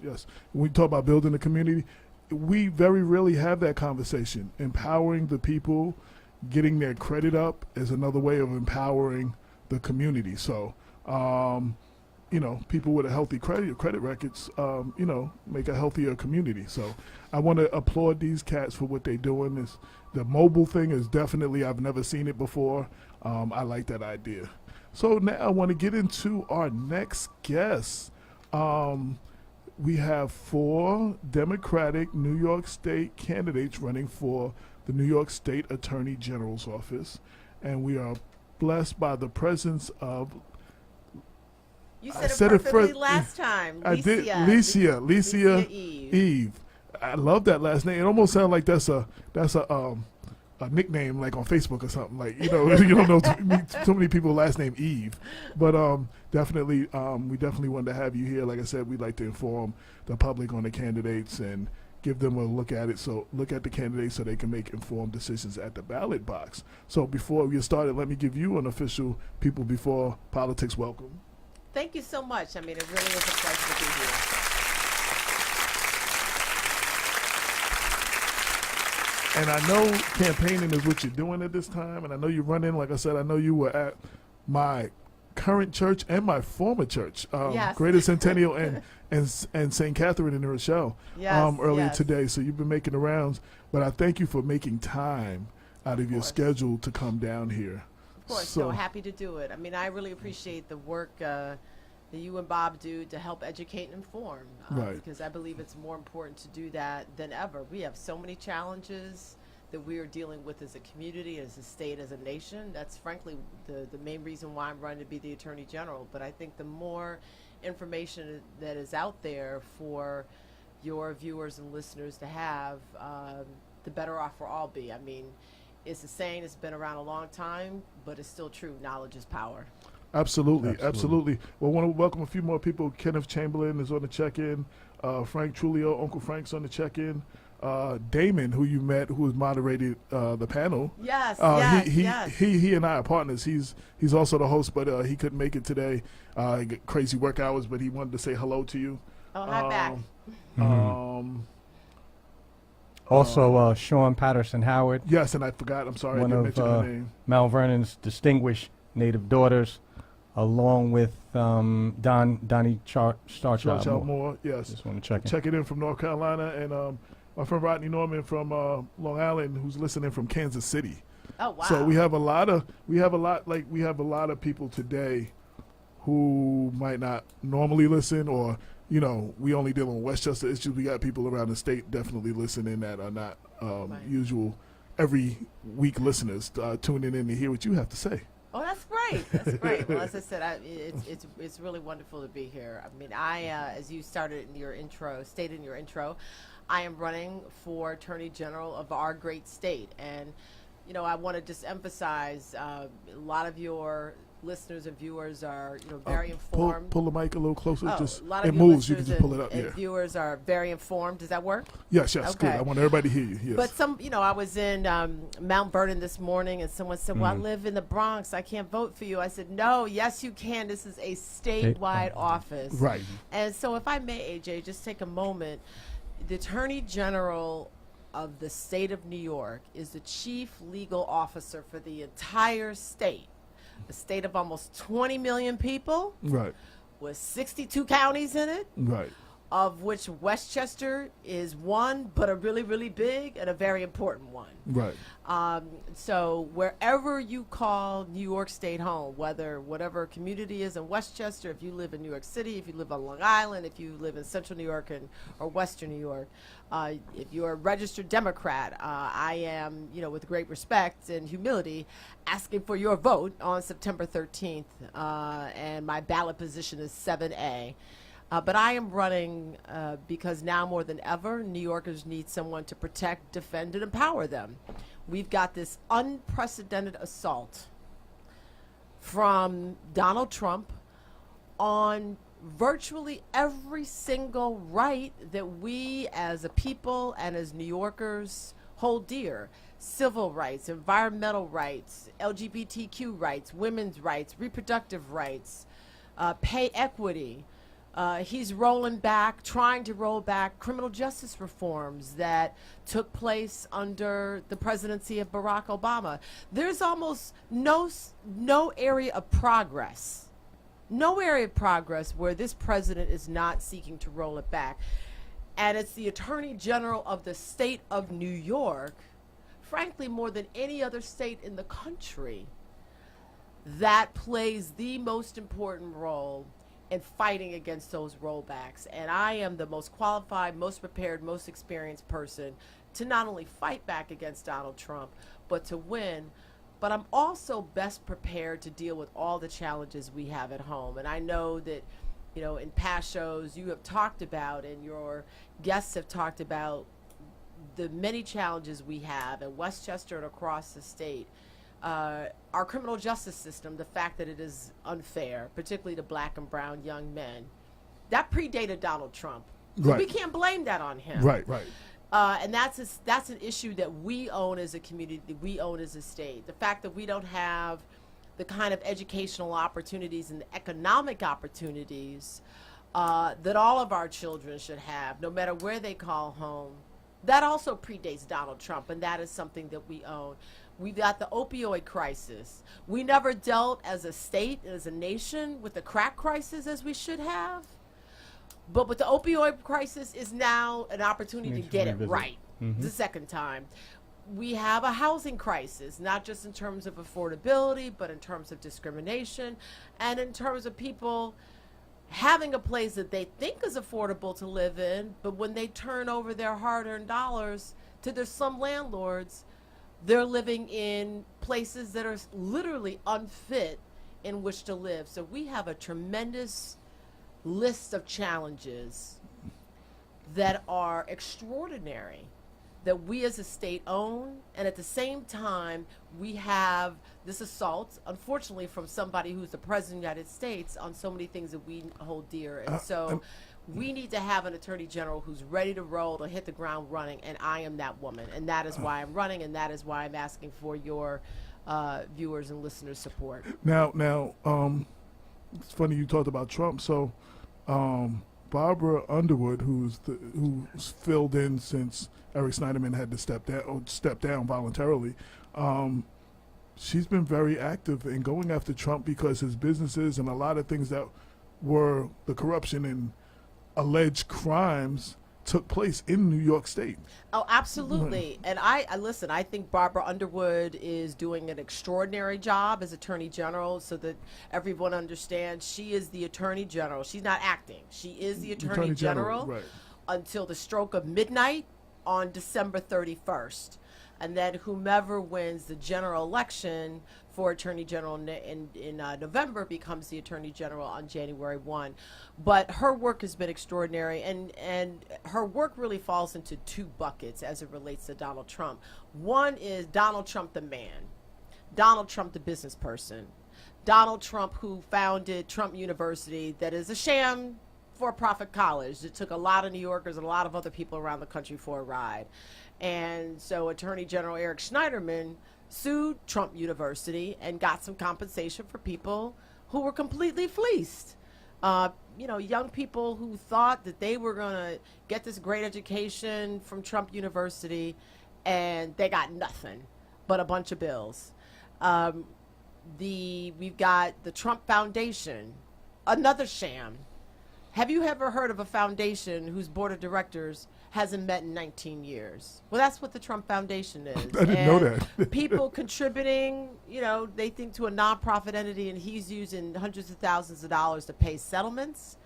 When we talk about building a community, we very rarely have that conversation. Empowering the people, getting their credit up is another way of empowering the community. So, people with a healthy credit records, make a healthier community. So I want to applaud these cats for what they're doing. The mobile thing is definitely, I've never seen it before. I like that idea. So now I want to get into our next guest. We have 4 Democratic New York State candidates running for the New York State Attorney General's office. And we are blessed by the presence of You said it perfectly last time. I did. Leecia Eve. I love that last name. It almost sounds like that's a nickname like on Facebook or something. Like you don't know too many people last name Eve, but definitely we definitely wanted to have you here. Like I said, we'd like to inform the public on the candidates and give them a look at it. So look at the candidates so they can make informed decisions at the ballot box. So before we get started, let me give you an official People Before Politics welcome. Thank you so much. I mean, it really is a pleasure to be here. And I know campaigning is what you're doing at this time, and I know you're running. Like I said, I know you were at my current church and my former church, Yes. Greater Centennial and St. Catherine in Rochelle earlier today. So you've been making the rounds, but I thank you for making time out of your schedule to come down here. Of course, so happy to do it. I mean, I really appreciate the work that you and Bob do to help educate and inform, because I believe it's more important to do that than ever. We have so many challenges that we are dealing with as a community, as a state, as a nation. That's frankly the main reason why I'm running to be the Attorney General. But I think the more information that is out there for your viewers and listeners to have, the better off we'll all be. I mean, it's a saying that's been around a long time, but it's still true. Knowledge is power. Absolutely. Well, I want to welcome a few more people. Kenneth Chamberlain is on the check-in. Frank Trulio, Uncle Frank's on the check-in. Damon, who you met, who has moderated the panel. Yes, He and I are partners. He's also the host, but he couldn't make it today. He got crazy work hours, but he wanted to say hello to you. Oh, hi back. Also, Sean Patterson Howard. Yes, and I forgot. I'm sorry, I one didn't of mention her name. Mount Vernon's distinguished native daughters, along with Donnie Starchild Moore. Yes. Just want to check it in from North Carolina, and my friend Rodney Norman from Long Island, who's listening from Kansas City. Oh wow! So we have a lot of people today who might not normally listen, or we only deal with Westchester issues. We got people around the state definitely listening that are not usual every week listeners tuning in to hear what you have to say. Oh, that's great. That's great. Well, as I said, it's really wonderful to be here. I mean, as you stated in your intro, I am running for Attorney General of our great state, and I want to just emphasize a lot of your listeners and viewers are, very informed. Pull the mic a little closer. Oh, just a lot of it your moves. You can listeners just pull it up. and Yeah. viewers are very informed. Does that work? Yes. Good. Okay. I want everybody to hear you. Yes. But I was in Mount Vernon this morning, and someone said, "Well, I live in the Bronx. I can't vote for you." I said, "No, yes, you can. This is a statewide office." Right. And so, if I may, AJ, just take a moment. The Attorney General of the state of New York is the chief legal officer for the entire state, a state of almost 20 million people, Right. with 62 counties in it, Right. of which Westchester is one, but a really, really big and a very important one. Right. So wherever you call New York State home, whatever community is in Westchester, if you live in New York City, if you live on Long Island, if you live in Central New York or Western New York, if you're a registered Democrat, I am, with great respect and humility, asking for your vote on September 13th, and my ballot position is 7A. But I am running because now more than ever, New Yorkers need someone to protect, defend, and empower them. We've got this unprecedented assault from Donald Trump on virtually every single right that we as a people and as New Yorkers hold dear. Civil rights, environmental rights, LGBTQ rights, women's rights, reproductive rights, pay equity. He's trying to roll back criminal justice reforms that took place under the presidency of Barack Obama. There's almost no area of progress, where this president is not seeking to roll it back. And it's the Attorney General of the state of New York, frankly, more than any other state in the country, that plays the most important role in fighting against those rollbacks. And I am the most qualified, most prepared, most experienced person to not only fight back against Donald Trump, but to win. But I'm also best prepared to deal with all the challenges we have at home. And I know that, in past shows you have talked about, and your guests have talked about, the many challenges we have in Westchester and across the state. Our criminal justice system, the fact that it is unfair, particularly to black and brown young men, that predated Donald Trump. So Right. we can't blame that on him. Right. And that's an issue that we own as a community, that we own as a state. The fact that we don't have the kind of educational opportunities and the economic opportunities that all of our children should have, no matter where they call home, that also predates Donald Trump, and that is something that we own. We've got the opioid crisis. We never dealt as a state, as a nation, with the crack crisis as we should have. But with the opioid crisis is now an opportunity to get it right the second time. We have a housing crisis, not just in terms of affordability, but in terms of discrimination and in terms of people having a place that they think is affordable to live in, but when they turn over their hard-earned dollars to their slum landlords, they're living in places that are literally unfit in which to live. So we have a tremendous list of challenges that are extraordinary, that we as a state own, and at the same time we have this assault, unfortunately, from somebody who's the president of the United States on so many things that we hold dear. And so we need to have an attorney general who's ready to roll, to hit the ground running, and I am that woman, and that is why I'm running, and that is why I'm asking for your viewers and listeners' support. Now, it's funny you talked about Trump. So, Barbara Underwood, who's filled in since Eric Snyderman had to step down voluntarily, she's been very active in going after Trump because his businesses and a lot of things that were the corruption and alleged crimes took place in New York State. Oh, absolutely. And I listen, I think Barbara Underwood is doing an extraordinary job as Attorney General, so that everyone understands she is the Attorney General. She's not acting. She is the Attorney General right. until the stroke of midnight on December 31st. And then whomever wins the general election for Attorney General in November becomes the Attorney General on January 1. But her work has been extraordinary, and her work really falls into two buckets as it relates to Donald Trump. One is Donald Trump the man, Donald Trump the business person, Donald Trump, who founded Trump University, that is a sham for-profit college. It took a lot of New Yorkers and a lot of other people around the country for a ride. And so Attorney General Eric Schneiderman sued Trump University and got some compensation for people who were completely fleeced. Young people who thought that they were going to get this great education from Trump University, and they got nothing but a bunch of bills. We've got the Trump Foundation, another sham. Have you ever heard of a foundation whose board of directors hasn't met in 19 years? Well, that's what the Trump Foundation is. I didn't know that. People contributing, they think to a nonprofit entity, and he's using hundreds of thousands of dollars to pay settlements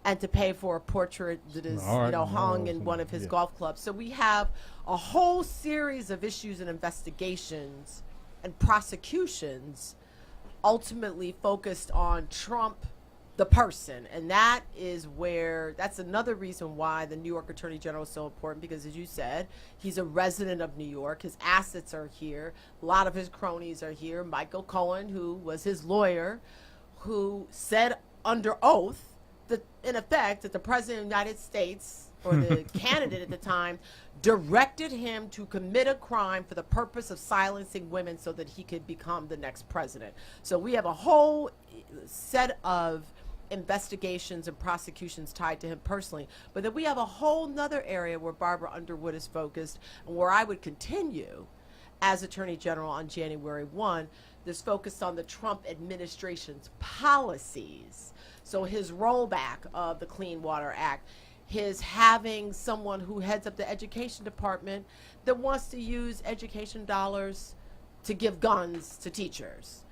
and to pay for a portrait that is, hung in one of his golf clubs. So we have a whole series of issues and investigations and prosecutions ultimately focused on Trump, the person. And that's another reason why the New York Attorney General is so important, because as you said, he's a resident of New York. His assets are here. A lot of his cronies are here. Michael Cohen, who was his lawyer, who said under oath that, in effect, that the President of the United States, or the candidate at the time, directed him to commit a crime for the purpose of silencing women so that he could become the next president. So we have a whole set of investigations and prosecutions tied to him personally. But then we have a whole nother area where Barbara Underwood is focused, and where I would continue as Attorney General on January 1, that's focused on the Trump administration's policies. So his rollback of the Clean Water Act, his having someone who heads up the education department that wants to use education dollars to give guns to teachers.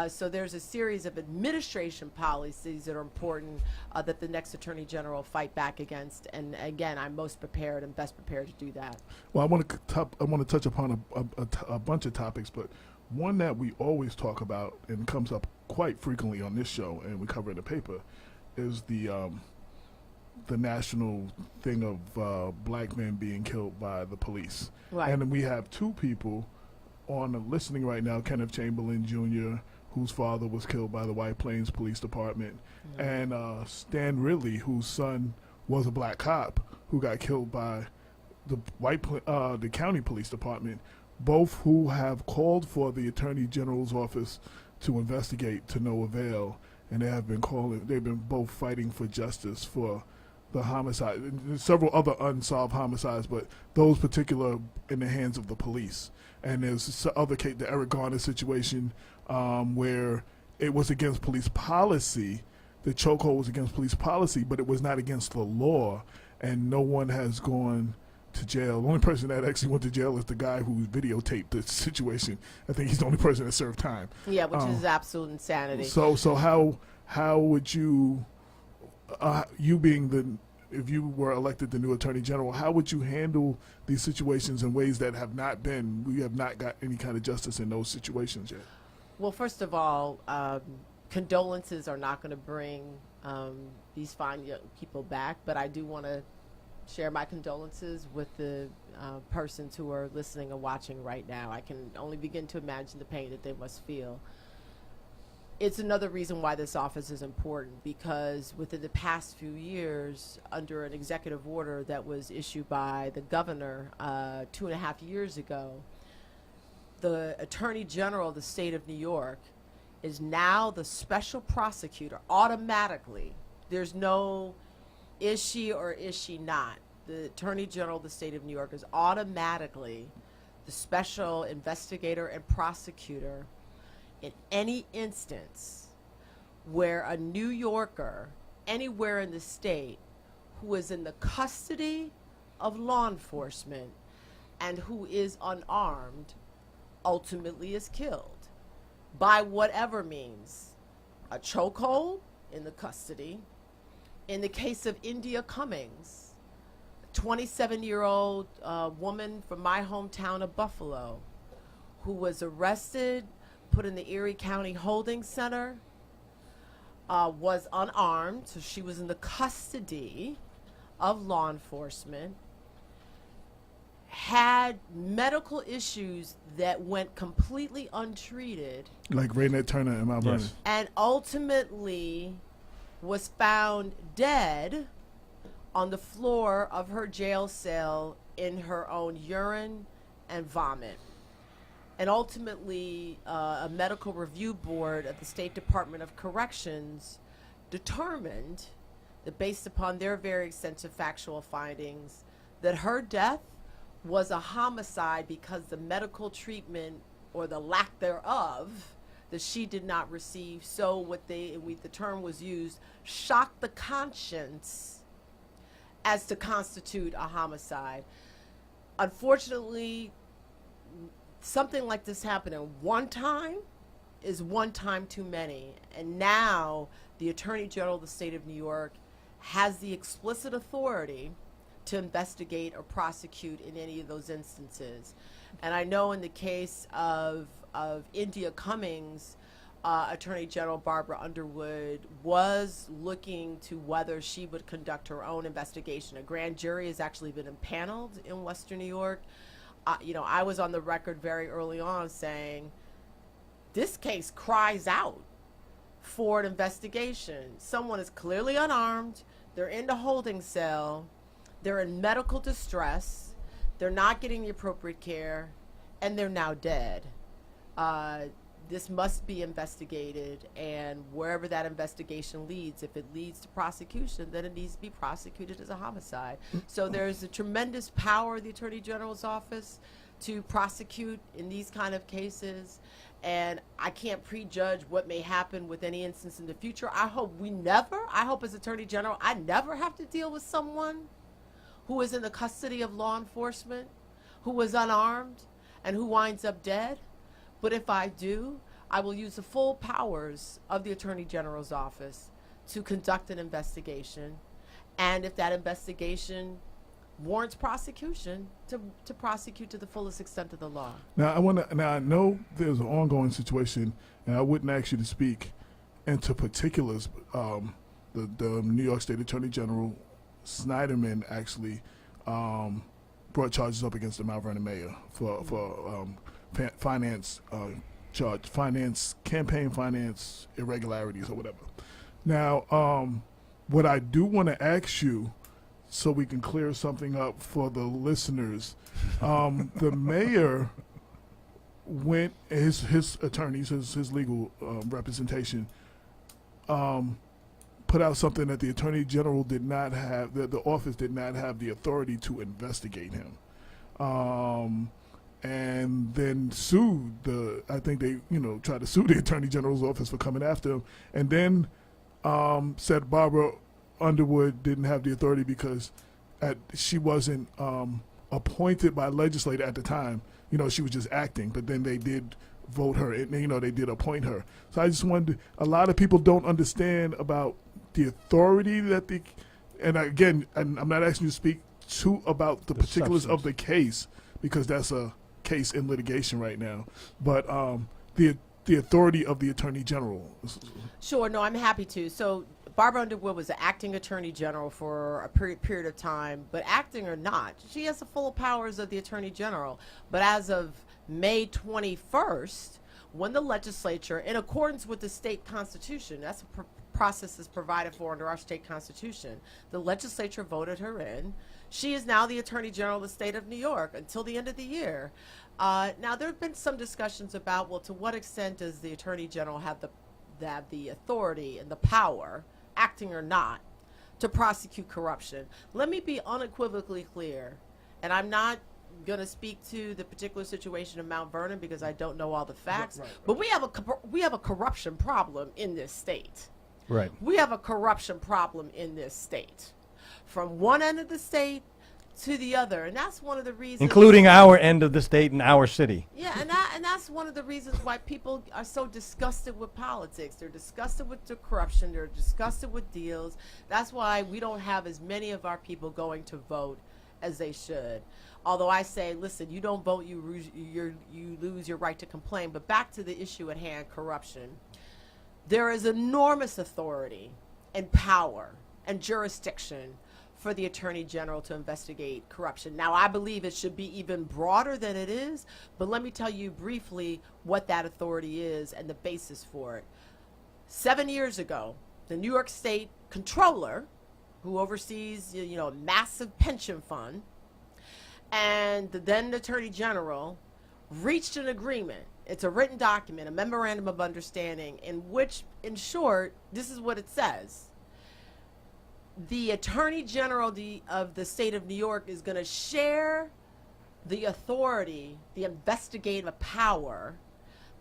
So there's a series of administration policies that are important that the next Attorney General fight back against. And again, I'm most prepared and best prepared to do that. Well, I want to touch upon a bunch of topics, but one that we always talk about and comes up quite frequently on this show, and we cover in the paper, is the national thing of black men being killed by the police. Right. And we have two people on listening right now, Kenneth Chamberlain Jr., whose father was killed by the White Plains Police Department, and Stan Ridley, whose son was a black cop who got killed by the county police department, both who have called for the Attorney General's office to investigate to no avail, and they've been both fighting for justice for the homicide. And there's several other unsolved homicides, but those particular in the hands of the police. And there's other case, the Eric Garner situation, where it was against police policy. The chokehold was against police policy, but it was not against the law, and no one has gone to jail. The only person that actually went to jail is the guy who videotaped the situation. I think he's the only person that served time. Yeah, which is absolute insanity. So how would you, you being if you were elected the new Attorney General, how would you handle these situations in ways that we have not got any kind of justice in those situations yet? Well, first of all, condolences are not going to bring these fine young people back, but I do want to share my condolences with the persons who are listening and watching right now. I can only begin to imagine the pain that they must feel. It's another reason why this office is important, because within the past few years, under an executive order that was issued by the governor 2.5 years ago, the Attorney General of the state of New York is now the special prosecutor automatically. There's no is she or is she not. The Attorney General of the state of New York is automatically the special investigator and prosecutor in any instance where a New Yorker anywhere in the state who is in the custody of law enforcement and who is unarmed ultimately is killed by whatever means. A chokehold in the custody. In the case of India Cummings, a 27-year-old woman from my hometown of Buffalo who was arrested, put in the Erie County Holding Center, was unarmed, so she was in the custody of law enforcement, had medical issues that went completely untreated, Like Raynette Turner and Mount Vernon. and ultimately was found dead on the floor of her jail cell in her own urine and vomit. And ultimately, a medical review board at the State Department of Corrections determined that, based upon their very extensive factual findings, that her death was a homicide because the medical treatment, or the lack thereof, that she did not receive. So what the term was used, shocked the conscience as to constitute a homicide. Unfortunately, something like this happening one time is one time too many. And now the Attorney General of the state of New York has the explicit authority to investigate or prosecute in any of those instances. And I know in the case of India Cummings, Attorney General Barbara Underwood was looking to whether she would conduct her own investigation. A grand jury has actually been impaneled in Western New York. I was on the record very early on saying this case cries out for an investigation. Someone is clearly unarmed. They're in the holding cell. They're in medical distress. They're not getting the appropriate care, and they're now dead. This must be investigated, and wherever that investigation leads, if it leads to prosecution, then it needs to be prosecuted as a homicide. So there's a tremendous power of the Attorney General's office to prosecute in these kind of cases, and I can't prejudge what may happen with any instance in the future. I hope as Attorney General, I never have to deal with someone who is in the custody of law enforcement, who is unarmed, and who winds up dead. But if I do, I will use the full powers of the Attorney General's office to conduct an investigation. And if that investigation warrants prosecution, to prosecute to the fullest extent of the law. Now, I know there's an ongoing situation, and I wouldn't ask you to speak into particulars. The New York State Attorney General Snyderman actually brought charges up against the Mount Vernon mayor for campaign finance irregularities or whatever. Now, what I do want to ask you, so we can clear something up for the listeners, the mayor went, his attorneys, his legal representation, put out something that the Attorney General did not have, that the office did not have the authority to investigate him. And then sued I think they, tried to sue the Attorney General's office for coming after him. And then said Barbara Underwood didn't have the authority because she wasn't appointed by legislator at the time. She was just acting, but then they did vote her, and they did appoint her. So I just wondered, a lot of people don't understand about the authority that and again, and I'm not asking you to speak about the particulars of the case, because that's a case in litigation right now, but the authority of the Attorney General. Sure, no, I'm happy to. So Barbara Underwood was the acting Attorney General for a period of time, but acting or not, she has the full powers of the Attorney General. But as of May 21st, when the legislature, in accordance with the state constitution, that's a process is provided for under our state constitution, the legislature voted her in. She is now the Attorney General of the state of New York until the end of the year. Now, there have been some discussions about, well, to what extent does the Attorney General have the authority and the power, acting or not, to prosecute corruption? Let me be unequivocally clear, and I'm not going to speak to the particular situation of Mount Vernon because I don't know all the facts, right. But we have a corruption problem in this state. Right. We have a corruption problem in this state, from one end of the state to the other, and that's one of the reasons, including our end of the state and our city. Yeah, and that's one of the reasons why people are so disgusted with politics. They're disgusted with the corruption. They're disgusted with deals. That's why we don't have as many of our people going to vote as they should. Although I say, listen, you don't vote, you lose your right to complain. But back to the issue at hand, corruption. There is enormous authority and power and jurisdiction for the Attorney General to investigate corruption. Now, I believe it should be even broader than it is, but let me tell you briefly what that authority is and the basis for it. 7 years ago, the New York State Controller, who oversees, a massive pension fund, and the then Attorney General reached an agreement. It's a written document, a memorandum of understanding, in which, in short, this is what it says. The Attorney General of the state of New York is going to share the authority, the investigative power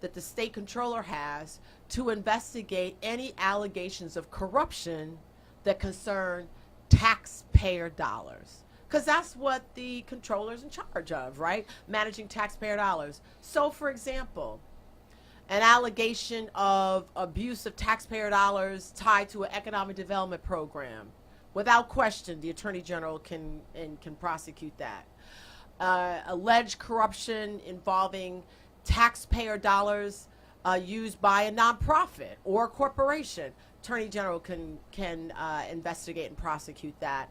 that the state controller has to investigate any allegations of corruption that concern taxpayer dollars. Because that's what the controller's in charge of, right? Managing taxpayer dollars. So, for example, an allegation of abuse of taxpayer dollars tied to an economic development program. Without question, the Attorney General can prosecute that. Alleged corruption involving taxpayer dollars used by a nonprofit or a corporation. Attorney General can investigate and prosecute that.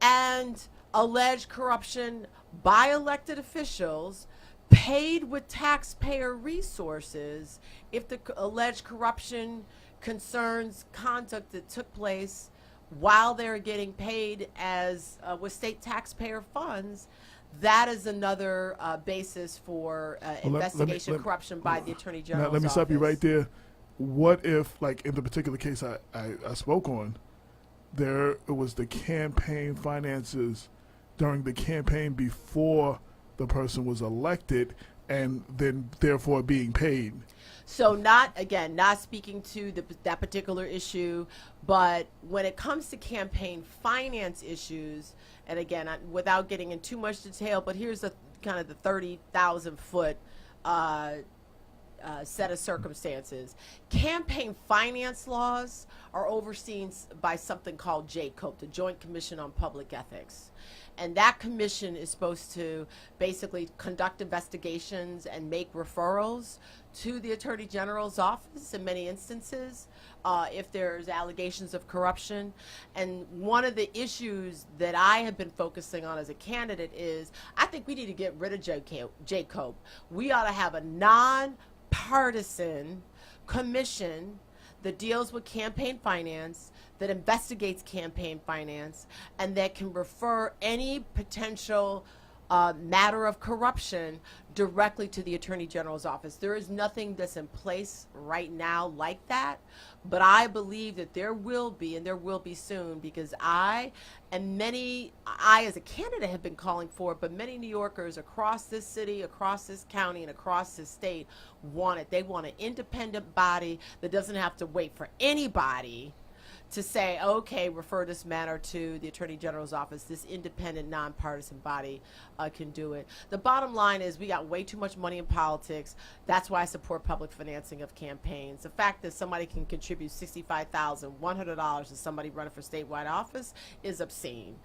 And alleged corruption by elected officials paid with taxpayer resources if the alleged corruption concerns conduct that took place while they're getting paid as with state taxpayer funds. That is another basis for investigation of corruption by the Attorney General's office. Let me stop you right there. What if, like in the particular case I spoke on, it was the campaign finances during the campaign before the person was elected and then therefore being paid? So not speaking to that particular issue, but when it comes to campaign finance issues, and again, without getting in too much detail, but here's the kind of the 30,000 foot set of circumstances. Campaign finance laws are overseen by something called JCOPE, the Joint Commission on Public Ethics. And that commission is supposed to basically conduct investigations and make referrals to the Attorney General's office in many instances if there's allegations of corruption. And one of the issues that I have been focusing on as a candidate is I think we need to get rid of JCOPE. We ought to have a non-partisan commission that deals with campaign finance, that investigates campaign finance, and that can refer any potential matter of corruption directly to the Attorney General's office. There is nothing that's in place right now like that, but I believe that there will be, and there will be soon, because I as a candidate have been calling for it, but many New Yorkers across this city, across this county, and across this state want it. They want an independent body that doesn't have to wait for anybody to say, okay, refer this matter to the Attorney General's office. This independent, nonpartisan body can do it. The bottom line is we got way too much money in politics. That's why I support public financing of campaigns. The fact that somebody can contribute $65,100 to somebody running for statewide office is obscene.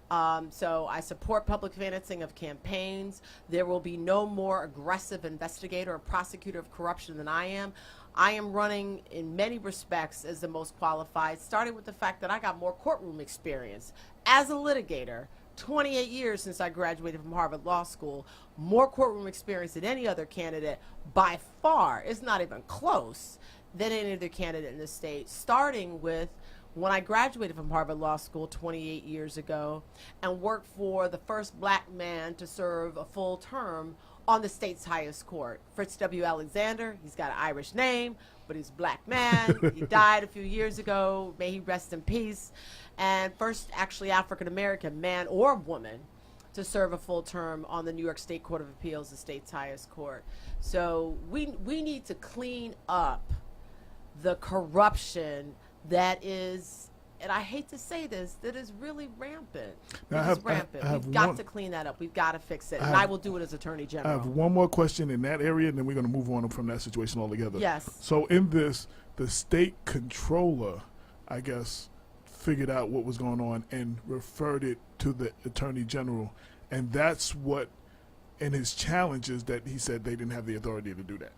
So I support public financing of campaigns. There will be no more aggressive investigator or prosecutor of corruption than I am. I am running in many respects as the most qualified, starting with the fact that I got more courtroom experience as a litigator, 28 years since I graduated from Harvard Law School, more courtroom experience than any other candidate by far. It's not even close than any other candidate in the state, starting with when I graduated from Harvard Law School 28 years ago and worked for the first black man to serve a full term on the state's highest court, Fritz W. Alexander. He's got an Irish name, but he's a black man. He died a few years ago. May he rest in peace. And first actually African-American man or woman to serve a full term on the New York State Court of Appeals, the state's highest court. So we need to clean up the corruption that is, and I hate to say this, that is really rampant. We've got to clean that up. We've got to fix it. And I will do it as Attorney General. I have one more question in that area, and then we're going to move on from that situation altogether. Yes. So in this, the state controller, I guess, figured out what was going on and referred it to the Attorney General. And that's what, in his challenges, that he said they didn't have the authority to do that.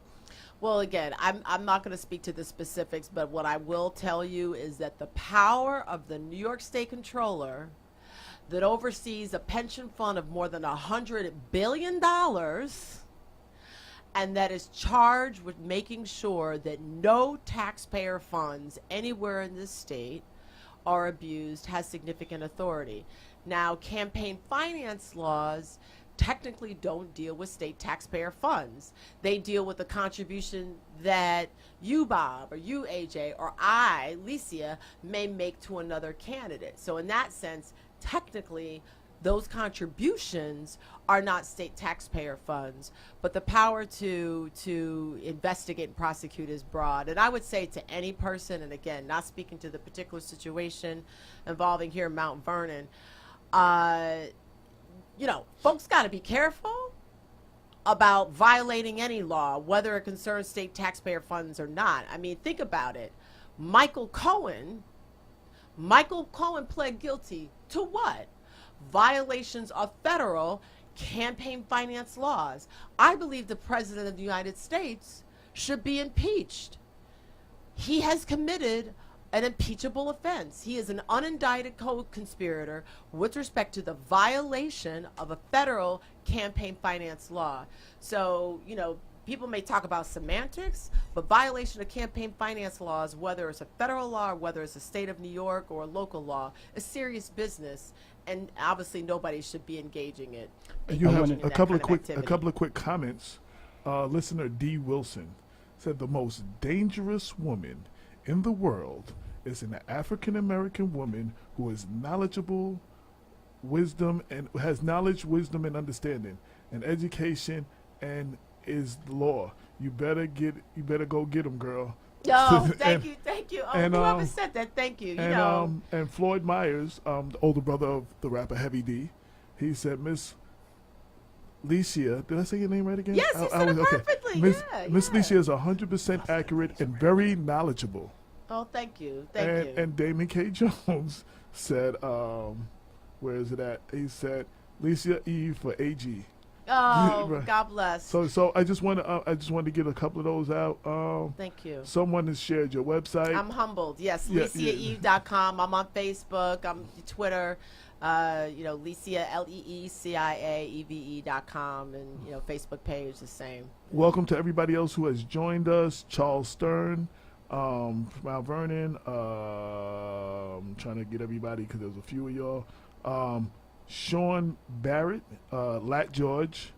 Well, again, I'm not going to speak to the specifics, but what I will tell you is that the power of the New York State Controller that oversees a pension fund of more than $100 billion and that is charged with making sure that no taxpayer funds anywhere in this state are abused, has significant authority. Now, campaign finance laws technically don't deal with state taxpayer funds. They deal with the contribution that you, Bob, or you, AJ, or I, Leecia, may make to another candidate. So in that sense, technically, those contributions are not state taxpayer funds, but the power to investigate and prosecute is broad. And I would say to any person, and again, not speaking to the particular situation involving here in Mount Vernon, folks got to be careful about violating any law, whether it concerns state taxpayer funds or not. I mean, think about it. Michael Cohen pled guilty to what? Violations of federal campaign finance laws. I believe the President of the United States should be impeached. He has committed an impeachable offense. He is an unindicted co-conspirator with respect to the violation of a federal campaign finance law. So, people may talk about semantics, but violation of campaign finance laws, whether it's a federal law or whether it's a state of New York or a local law, is serious business, and obviously nobody should be engaging it. You have a couple of quick comments. Listener D. Wilson said the most dangerous woman in the world is an African American woman who is knowledgeable, wisdom, and has knowledge, wisdom, and understanding, and education, and is the law. You better go get them, girl. Oh, thank you. Oh, and, whoever said that, thank you. And Floyd Myers, the older brother of the rapper Heavy D, he said, Miss Leecia, did I say your name right again? Yes, you said it perfectly. Miss Leecia is 100% accurate and very knowledgeable. Oh, thank you. Thank you. And Damon K. Jones said, where is it at? He said, Leecia Eve for AG. Oh, right. God bless. So I just want to get a couple of those out. Thank you. Someone has shared your website. I'm humbled. Yes, LeeciaEve.com. I'm on Facebook. I'm Twitter. Leecia LeeciaEve.com, and Facebook page the same. Welcome to everybody else who has joined us. Charles Stern, from Mount Vernon. I'm trying to get everybody because there's a few of y'all. Sean Barrett, Lat George,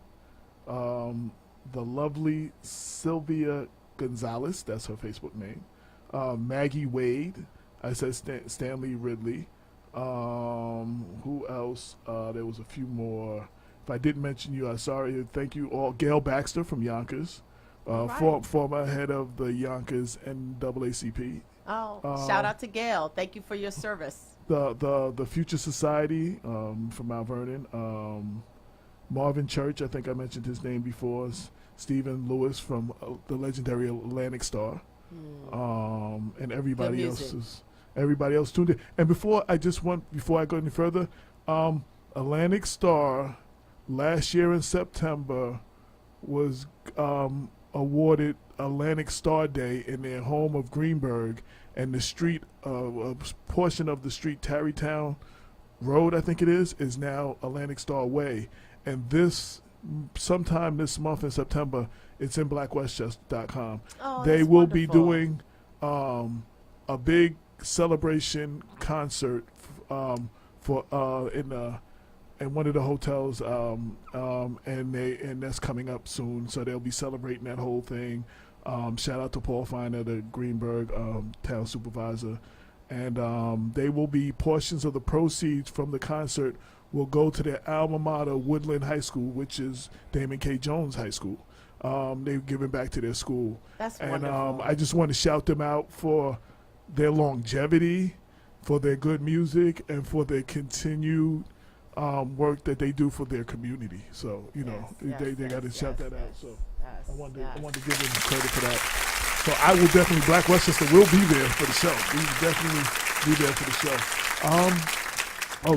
the lovely Sylvia Gonzalez, that's her Facebook name, Maggie Wade, I said Stanley Ridley, who else? There was a few more. If I didn't mention you, I'm sorry. Thank you all. Gail Baxter from Yonkers, former head of the Yonkers NAACP. Oh, shout out to Gail. Thank you for your service. The Future Society from Mount Vernon, Marvin Church, I think I mentioned his name before, Stephen Lewis from the legendary Atlantic Star, and everybody else tuned in. And before I go any further, Atlantic Star last year in September was awarded Atlantic Star Day in their home of Greenberg, and the street, a portion of the street, Tarrytown Road, I think it is now Atlantic Star Way. And sometime this month in September, it's in blackwestchester.com. Oh, they will wonderful. be doing a big celebration concert in one of the hotels, and that's coming up soon. So they'll be celebrating that whole thing. Shout out to Paul Feiner, the Greenberg town supervisor, and they will be portions of the proceeds from the concert will go to their alma mater, Woodland High School, which is Damon K. Jones High School. They've given back to their school. That's and wonderful. I just want to shout them out for their longevity, for their good music, and for their continued work that they do for their community. So they got to shout that out. So I wanted to give them credit for that. So I will definitely, Black Westchester will be there for the show. We will definitely be there for the show.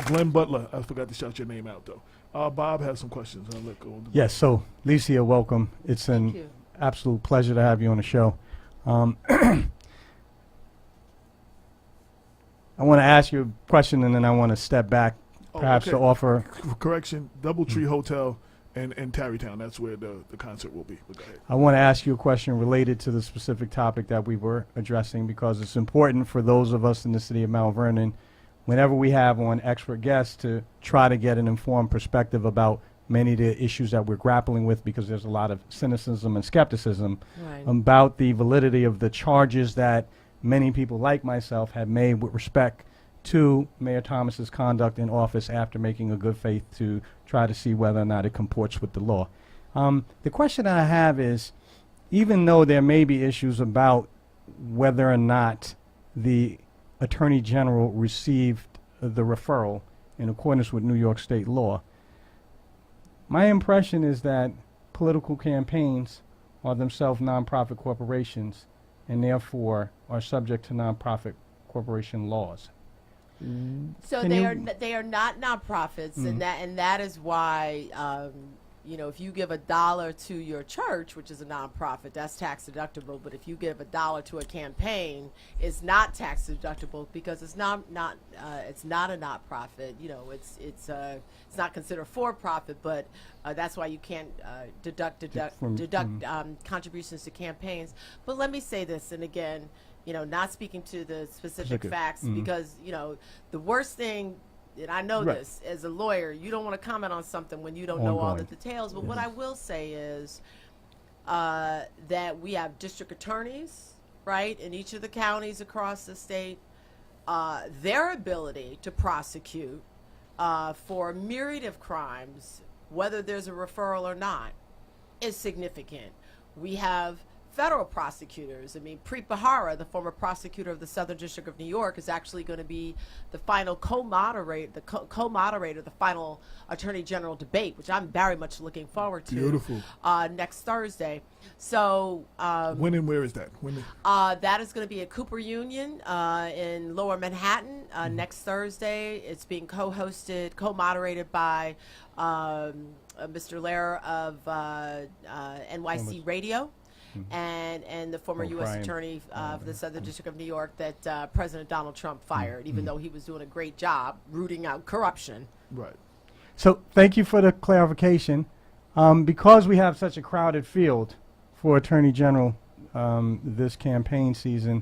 Glenn Butler, I forgot to shout your name out though. Bob has some questions. I'll let go. Yes. So Leecia, welcome. It's an absolute pleasure to have you on the show. I want to ask you a question, and then I want to step back perhaps to offer. Correction, Doubletree Hotel and Tarrytown. That's where the concert will be. But go ahead. I want to ask you a question related to the specific topic that we were addressing, because it's important for those of us in the city of Mount Vernon, whenever we have on expert guests, to try to get an informed perspective about many of the issues that we're grappling with, because there's a lot of cynicism and skepticism about the validity of the charges that many people like myself have made with respect to Mayor Thomas's conduct in office after making a good faith to try to see whether or not it comports with the law. The question I have is, even though there may be issues about whether or not the Attorney General received the referral in accordance with New York State law, my impression is that political campaigns are themselves nonprofit corporations and therefore are subject to nonprofit corporation laws. So they are not nonprofits, and that is why if you give $1 to your church, which is a nonprofit, that's tax deductible. But if you give $1 to a campaign, it's not tax deductible because it's not a nonprofit. It's not considered for profit, but that's why you can't deduct contributions to campaigns. But let me say this, and again, not speaking to the specific facts, because, the worst thing, and I know this as a lawyer, you don't want to comment on something when you don't know all the details. But what I will say is that we have district attorneys, right, in each of the counties across the state. Their ability to prosecute for a myriad of crimes, whether there's a referral or not, is significant. We have federal prosecutors. I mean, Preet Bharara, the former prosecutor of the Southern District of New York, is actually going to be the final co-moderator, the final Attorney General debate, which I'm very much looking forward to. Beautiful. Next Thursday. So when and where is that? That is going to be at Cooper Union in Lower Manhattan next Thursday. It's being co-moderated by Mr. Lair of NYC Radio. And the former U.S. Attorney of the Southern District of New York that President Donald Trump fired, even though he was doing a great job rooting out corruption. Right. So thank you for the clarification. Because we have such a crowded field for Attorney General this campaign season,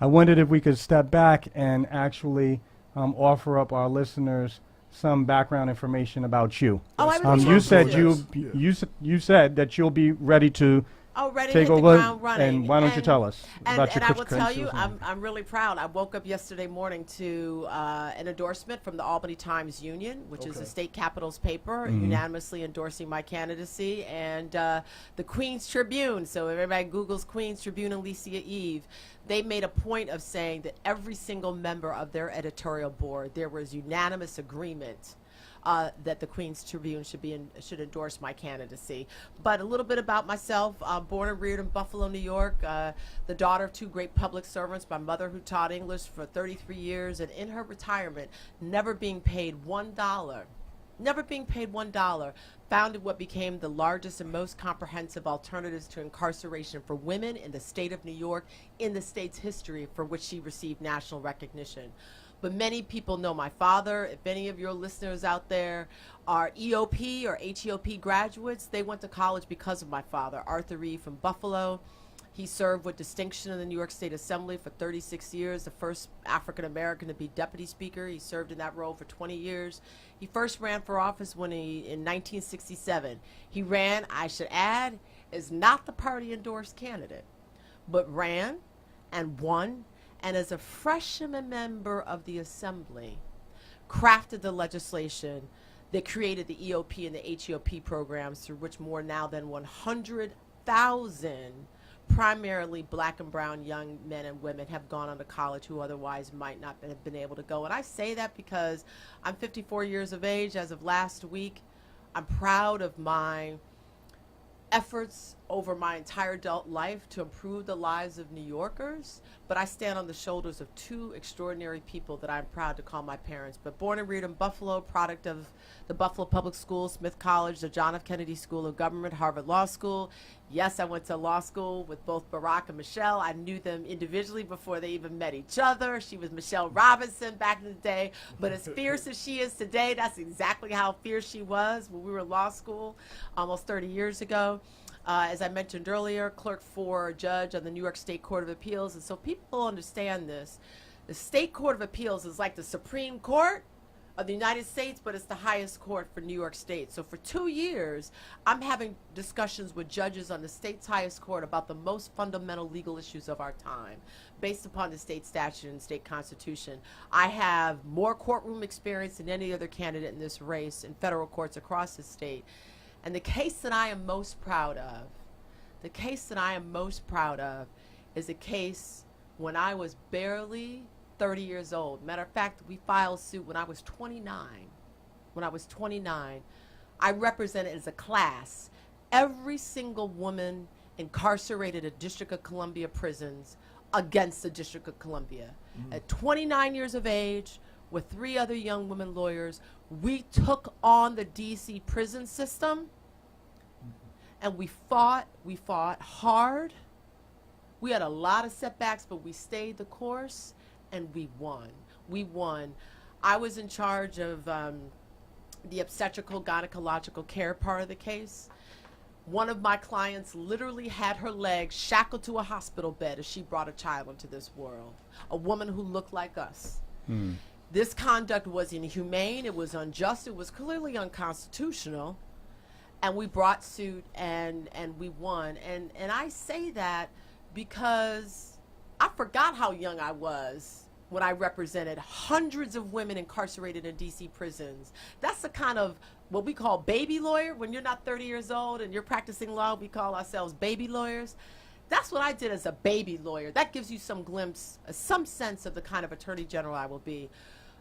I wondered if we could step back and actually offer up our listeners some background information about you. You said you said that you'll be ready to ready take to hit over, the ground running. And why don't you tell us about your And I will tell you, I'm really proud. I woke up yesterday morning to an endorsement from the Albany Times Union, which is the state capital's paper, unanimously endorsing my candidacy, and the Queen's Tribune. So everybody Googles Queen's Tribune and Leecia Eve. They made a point of saying that every single member of their editorial board, there was unanimous agreement that the Queen's Tribune should endorse my candidacy. But a little bit about myself: born and reared in Buffalo, New York, the daughter of two great public servants. My mother, who taught English for 33 years, and in her retirement, never being paid $1, founded what became the largest and most comprehensive alternatives to incarceration for women in the state of New York in the state's history, for which she received national recognition. But many people know my father. If any of your listeners out there are EOP or HEOP graduates, they went to college because of my father, Arthur Eve from Buffalo. He served with distinction in the New York State Assembly for 36 years, the first African American to be deputy speaker. He served in that role for 20 years. He first ran for office in 1967. He ran, I should add, as not the party endorsed candidate, but ran and won, and as a freshman member of the Assembly, crafted the legislation that created the EOP and the HEOP programs, through which more now than 100,000 primarily black and brown young men and women have gone on to college who otherwise might not have been able to go. And I say that because I'm 54 years of age as of last week. I'm proud of my efforts over my entire adult life to improve the lives of New Yorkers, but I stand on the shoulders of two extraordinary people that I'm proud to call my parents. But born and reared in Buffalo, product of the Buffalo Public Schools, Smith College, the John F. Kennedy School of Government, Harvard Law School. Yes, I went to law school with both Barack and Michelle. I knew them individually before they even met each other. She was Michelle Robinson back in the day, but as fierce as she is today, that's exactly how fierce she was when we were in law school almost 30 years ago. As I mentioned earlier, clerk for a judge on the New York State Court of Appeals. And so people understand this. The State Court of Appeals is like the Supreme Court of the United States, but it's the highest court for New York State. So for 2 years, I'm having discussions with judges on the state's highest court about the most fundamental legal issues of our time, based upon the state statute and state constitution. I have more courtroom experience than any other candidate in this race in federal courts across the state. And the case that I am most proud of, is a case when I was barely 30 years old. Matter of fact, we filed suit when I was 29. I represented as a class every single woman incarcerated at District of Columbia prisons against the District of Columbia. At 29 years of age, with 3 other young women lawyers, we took on the DC prison system, and we fought hard. We had a lot of setbacks, but we stayed the course, and we won. I was in charge of the obstetrical gynecological care part of the case. One of my clients literally had her legs shackled to a hospital bed as she brought a child into this world, a woman who looked like us. This conduct was inhumane, it was unjust, it was clearly unconstitutional, and we brought suit and we won. And I say that because I forgot how young I was when I represented hundreds of women incarcerated in DC prisons. That's the kind of what we call baby lawyer. When you're not 30 years old and you're practicing law, we call ourselves baby lawyers. That's what I did as a baby lawyer. That gives you some glimpse, some sense of the kind of attorney general I will be.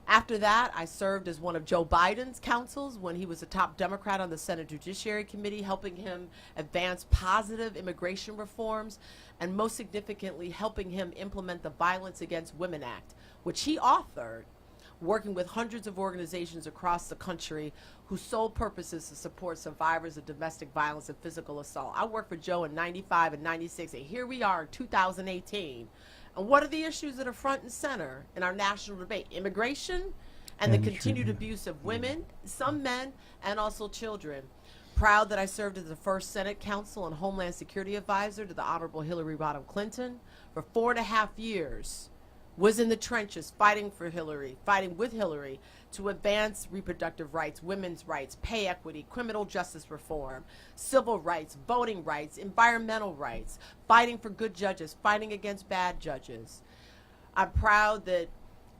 After that, I served as one of Joe Biden's counsels when he was a top Democrat on the Senate Judiciary Committee, helping him advance positive immigration reforms, and most significantly, helping him implement the Violence Against Women Act, which he authored, working with hundreds of organizations across the country whose sole purpose is to support survivors of domestic violence and physical assault. I worked for Joe in 95 and 96, and here we are in 2018. And what are the issues that are front and center in our national debate? Immigration and the continued abuse of women, some men, and also children. Proud that I served as the first Senate counsel and Homeland Security advisor to the Honorable Hillary Rodham Clinton for 4.5 years. Was in the trenches fighting with Hillary to advance reproductive rights, women's rights, pay equity, criminal justice reform, civil rights, voting rights, environmental rights, fighting for good judges, fighting against bad judges. I'm proud that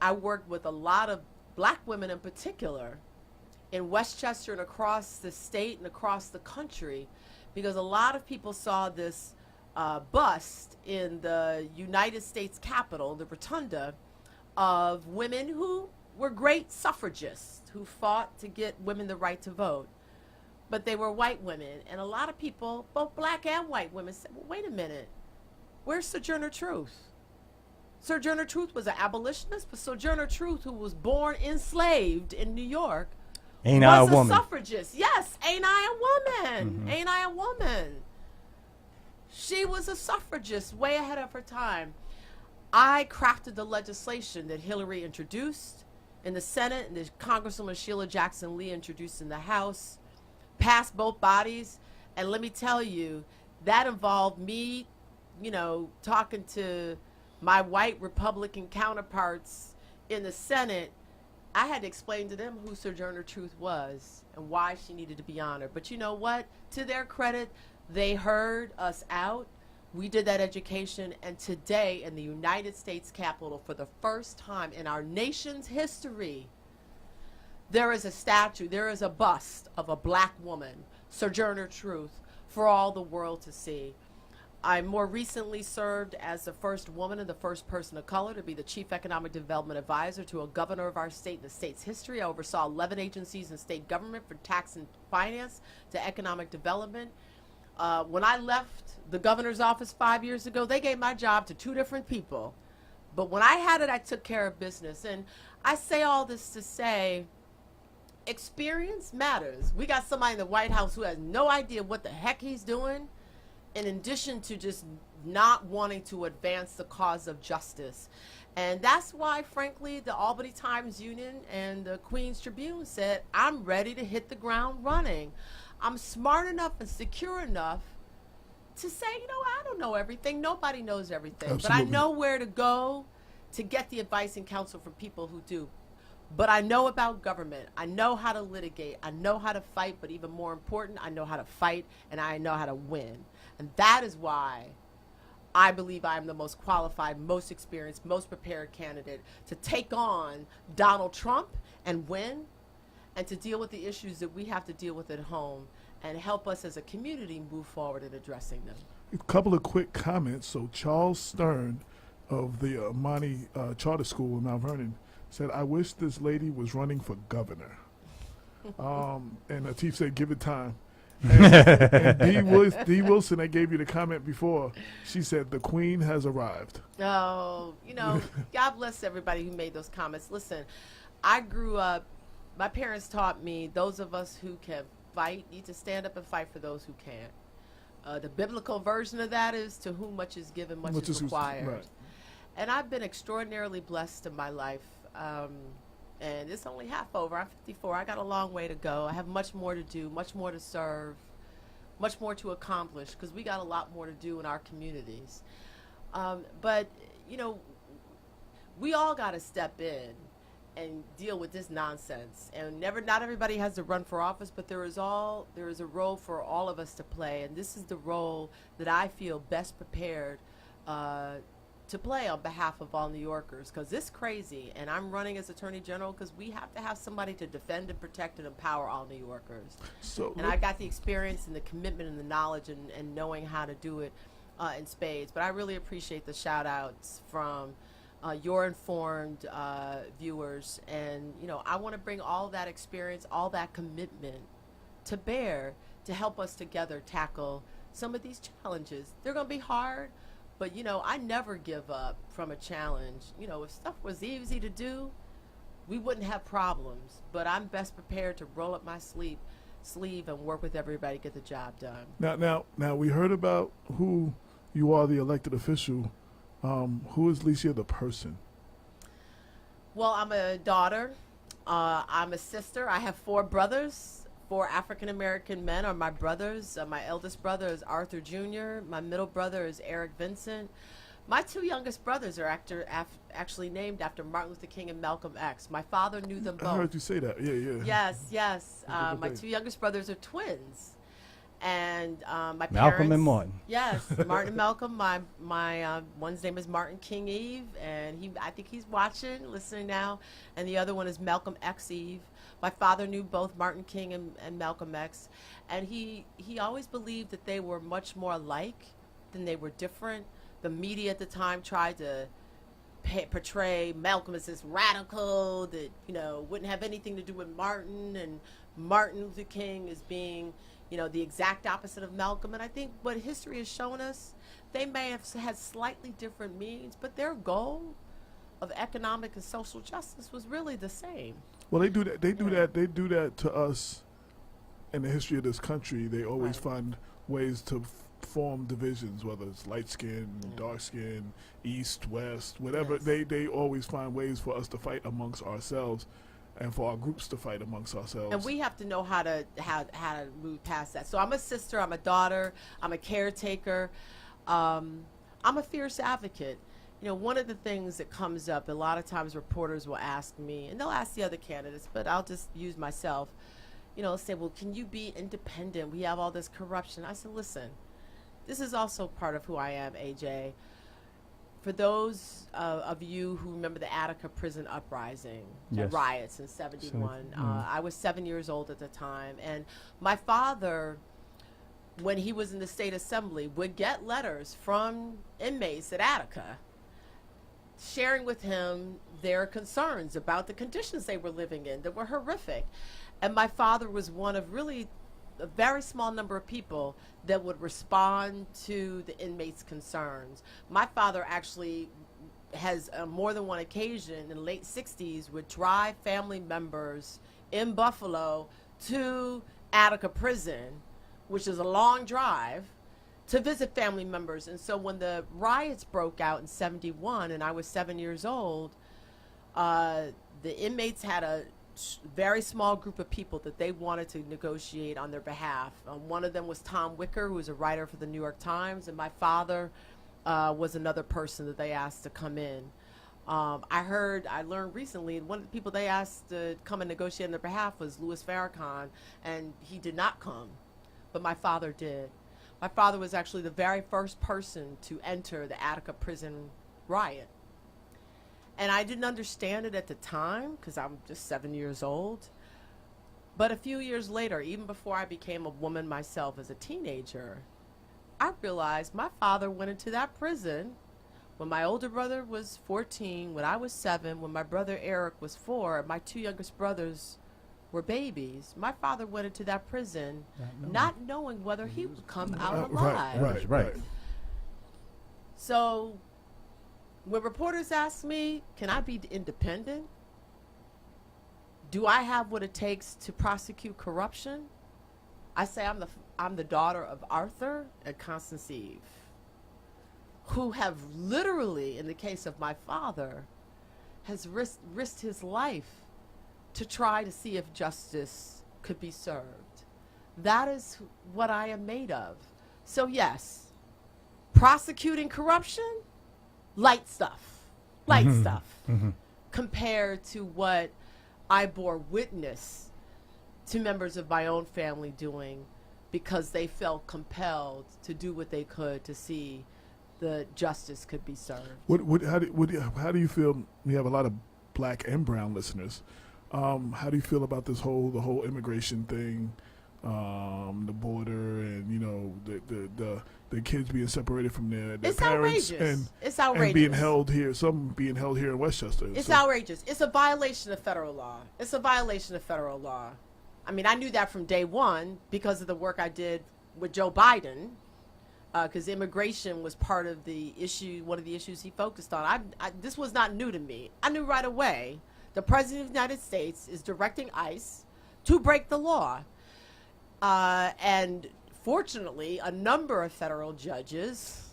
I worked with a lot of black women in particular in Westchester and across the state and across the country, because a lot of people saw this bust in the United States Capitol, the rotunda, of women who were great suffragists who fought to get women the right to vote. But they were white women, and a lot of people, both black and white women, said, well, wait a minute, where's Sojourner Truth? Sojourner Truth was an abolitionist, but Sojourner Truth, who was born enslaved in New York, was a suffragist. Yes, ain't I a woman? Ain't I a woman? She was a suffragist way ahead of her time. I crafted the legislation that Hillary introduced in the Senate and that Congresswoman Sheila Jackson Lee introduced in the House, passed both bodies. And let me tell you, that involved me, talking to my white Republican counterparts in the Senate. I had to explain to them who Sojourner Truth was and why she needed to be honored. But you know what? To their credit, they heard us out. We did that education, and today in the United States Capitol, for the first time in our nation's history, there is a statue, there is a bust of a black woman, Sojourner Truth, for all the world to see. I more recently served as the first woman and the first person of color to be the Chief Economic Development Advisor to a governor of our state in the state's history. I oversaw 11 agencies in state government, from tax and finance to economic development. When I left the governor's office 5 years ago, they gave my job to 2 different people. But when I had it, I took care of business. And I say all this to say, experience matters. We got somebody in the White House who has no idea what the heck he's doing, in addition to just not wanting to advance the cause of justice. And that's why, frankly, the Albany Times-Union and the Queens Tribune said, I'm ready to hit the ground running. I'm smart enough and secure enough to say, I don't know everything. Nobody knows everything. Absolutely. But I know where to go to get the advice and counsel from people who do. But I know about government. I know how to litigate. I know how to fight. But even more important, I know how to fight and I know how to win. And that is why I believe I am the most qualified, most experienced, most prepared candidate to take on Donald Trump and win, and to deal with the issues that we have to deal with at home and help us as a community move forward in addressing them. A couple of quick comments. So Charles Stern of the Amani Charter School in Mount Vernon said, I wish this lady was running for governor. And Latif said, give it time. And D. Wilson, I gave you the comment before, she said, the queen has arrived. Oh, God bless everybody who made those comments. Listen, I grew up, my parents taught me those of us who can fight need to stand up and fight for those who can't. The biblical version of that is, to whom much is given, much is required. Right. And I've been extraordinarily blessed in my life. And it's only half over. I'm 54. I got a long way to go. I have much more to do, much more to serve, much more to accomplish, because we got a lot more to do in our communities. But we all got to step in and deal with this nonsense. And not everybody has to run for office, but there is a role for all of us to play. And this is the role that I feel best prepared to play on behalf of all New Yorkers, because it's crazy, and I'm running as Attorney General because we have to have somebody to defend and protect and empower all New Yorkers. And I got the experience and the commitment and the knowledge and knowing how to do it in spades. But I really appreciate the shout outs from your informed viewers, and I want to bring all that experience, all that commitment to bear to help us together tackle some of these challenges. They're going to be hard, but I never give up from a challenge. If stuff was easy to do, we wouldn't have problems. But I'm best prepared to roll up my sleeve and work with everybody to get the job done. Now we heard about who you are, the elected official. Who is Leecia the person? Well, I'm a daughter. I'm a sister. I have 4 brothers. 4 African-American men are my brothers. My eldest brother is Arthur Jr. My middle brother is Eric Vincent. My 2 youngest brothers are actually named after Martin Luther King and Malcolm X. My father knew them both. I heard you say that. Yeah. Yes. My 2 youngest brothers are twins. And my parents. Malcolm and Martin. Yes, Martin and Malcolm. My one's name is Martin King Eve, and I think he's watching, listening now. And the other one is Malcolm X Eve. My father knew both Martin King and Malcolm X, and he always believed that they were much more alike than they were different. The media at the time tried to portray Malcolm as this radical that wouldn't have anything to do with Martin, and Martin Luther King as being the exact opposite of Malcolm. And I think what history has shown us, they may have had slightly different means, but their goal of economic and social justice was really the same. Well, they do that. They do that to us in the history of this country. They always find ways to form divisions, whether it's light skin, dark skin, east, west, whatever. Yes. They always find ways for us to fight amongst ourselves, and for our groups to fight amongst ourselves. And we have to know how to move past that. So I'm a sister, I'm a daughter, I'm a caretaker, I'm a fierce advocate. One of the things that comes up, a lot of times reporters will ask me, and they'll ask the other candidates, but I'll just use myself, say, well, can you be independent? We have all this corruption. I said, listen, this is also part of who I am, AJ. For those of you who remember the Attica prison uprising, Yes. riots in 71, I was 7 years old at the time. And my father, when he was in the state assembly, would get letters from inmates at Attica sharing with him their concerns about the conditions they were living in that were horrific. And my father was one of really a very small number of people that would respond to the inmates' concerns. My father actually has more than one occasion in the late 60s would drive family members in Buffalo to Attica Prison, which is a long drive, to visit family members. And so when the riots broke out in 71 and I was 7 years old, the inmates had a very small group of people that they wanted to negotiate on their behalf. One of them was Tom Wicker, who was a writer for the New York Times, and my father was another person that they asked to come in. I learned recently, one of the people they asked to come and negotiate on their behalf was Louis Farrakhan, and he did not come, but my father did. My father was actually the very first person to enter the Attica prison riot. And I didn't understand it at the time because I'm just 7 years old. But a few years later, even before I became a woman myself as a teenager, I realized my father went into that prison when my older brother was 14, when I was 7, when my brother Eric was 4, my 2 youngest brothers were babies. My father went into that prison not knowing whether he would come out alive. Right. So when reporters ask me, can I be independent? Do I have what it takes to prosecute corruption? I say I'm the daughter of Arthur and Constance Eve, who have literally, in the case of my father, has risked his life to try to see if justice could be served. That is what I am made of. So yes, prosecuting corruption, light stuff, compared to what I bore witness to members of my own family doing because they felt compelled to do what they could to see the justice could be served. How do you feel? We have a lot of black and brown listeners. How do you feel about the whole immigration thing, the border, and the kids being separated from their It's parents outrageous. It's outrageous. and being held here, some being held here in Westchester. It's outrageous. It's a violation of federal law. It's a violation of federal law. I mean, I knew that from day one because of the work I did with Joe Biden, because immigration was part of the issue, one of the issues he focused on. This was not new to me. I knew right away the President of the United States is directing ICE to break the law. And fortunately, a number of federal judges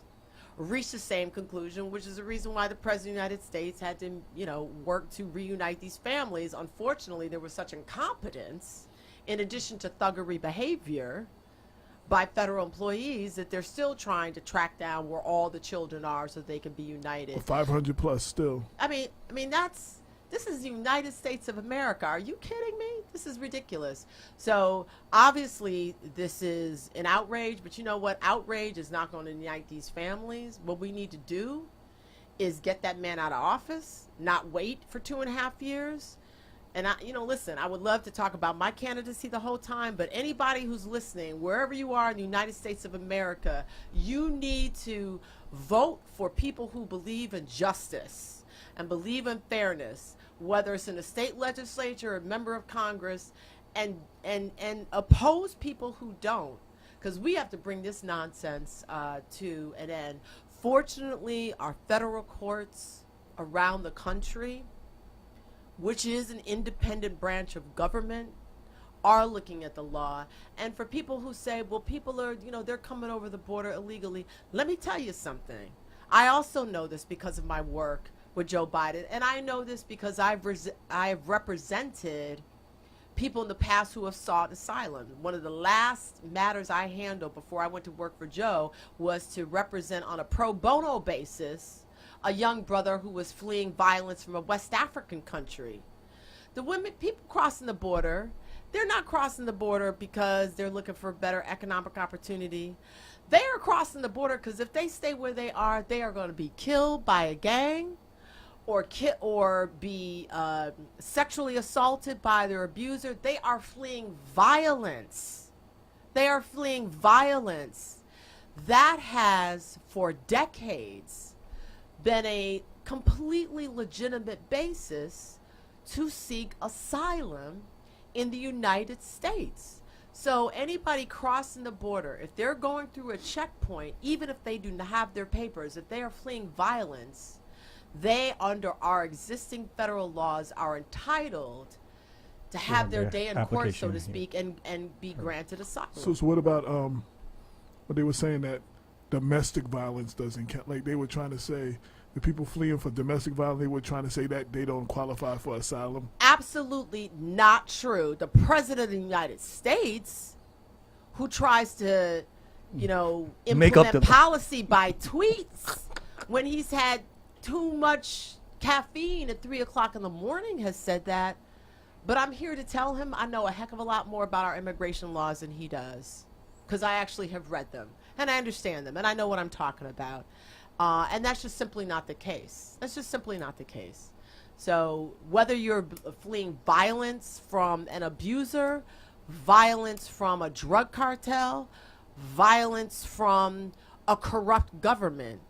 reached the same conclusion, which is the reason why the President of the United States had to, work to reunite these families. Unfortunately, there was such incompetence, in addition to thuggery behavior by federal employees, that they're still trying to track down where all the children are so they can be united. Well, 500 plus still. I mean, this is the United States of America. Are you kidding me? This is ridiculous. So obviously this is an outrage, but you know what? Outrage is not going to unite these families. What we need to do is get that man out of office, not wait for 2.5 years. And listen, I would love to talk about my candidacy the whole time, but anybody who's listening, wherever you are in the United States of America, you need to vote for people who believe in justice and believe in fairness, whether it's in the state legislature or a member of Congress, and oppose people who don't, because we have to bring this nonsense to an end. Fortunately, our federal courts around the country, which is an independent branch of government, are looking at the law. And for people who say, well, people are, they're coming over the border illegally, let me tell you something. I also know this because of my work with Joe Biden, and I know this because I've represented people in the past who have sought asylum. One of the last matters I handled before I went to work for Joe was to represent on a pro bono basis a young brother who was fleeing violence from a West African country. People crossing the border, they're not crossing the border because they're looking for better economic opportunity. They are crossing the border because if they stay where they are going to be killed by a gang, or be sexually assaulted by their abuser. They are fleeing violence. That has, for decades, been a completely legitimate basis to seek asylum in the United States. So anybody crossing the border, if they're going through a checkpoint, even if they do not have their papers, if they are fleeing violence, they, under our existing federal laws, are entitled to have their day in court, so to speak, and be granted asylum. So what about what they were saying, that domestic violence doesn't count? Like, they were trying to say the people fleeing for domestic violence, they were trying to say that they don't qualify for asylum. Absolutely not true. The President of the United States, who tries to, implement policy by tweets when he's had too much caffeine at 3 o'clock in the morning, has said that. But I'm here to tell him I know a heck of a lot more about our immigration laws than he does, because I actually have read them and I understand them and I know what I'm talking about. And that's just simply not the case. That's just simply not the case. So whether you're fleeing violence from an abuser, violence from a drug cartel, violence from a corrupt government,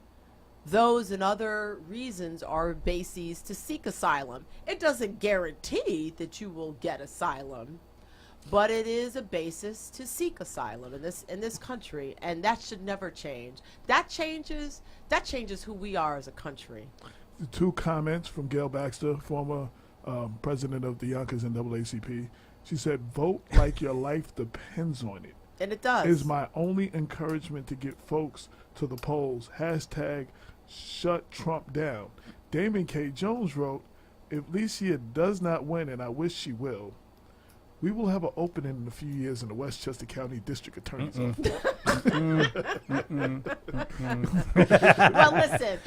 those and other reasons are bases to seek asylum. It doesn't guarantee that you will get asylum, but it is a basis to seek asylum in this country, and that should never change. That changes who we are as a country. The 2 comments from Gail Baxter, former president of the Yonkers NAACP. She said, "Vote like your life depends on it." And it does. Is my only encouragement to get folks to the polls. # shut Trump down. Damon K. Jones wrote, "If Leecia does not win, and I wish she will, we will have an opening in a few years in the Westchester County District Attorney's Office." Well, listen.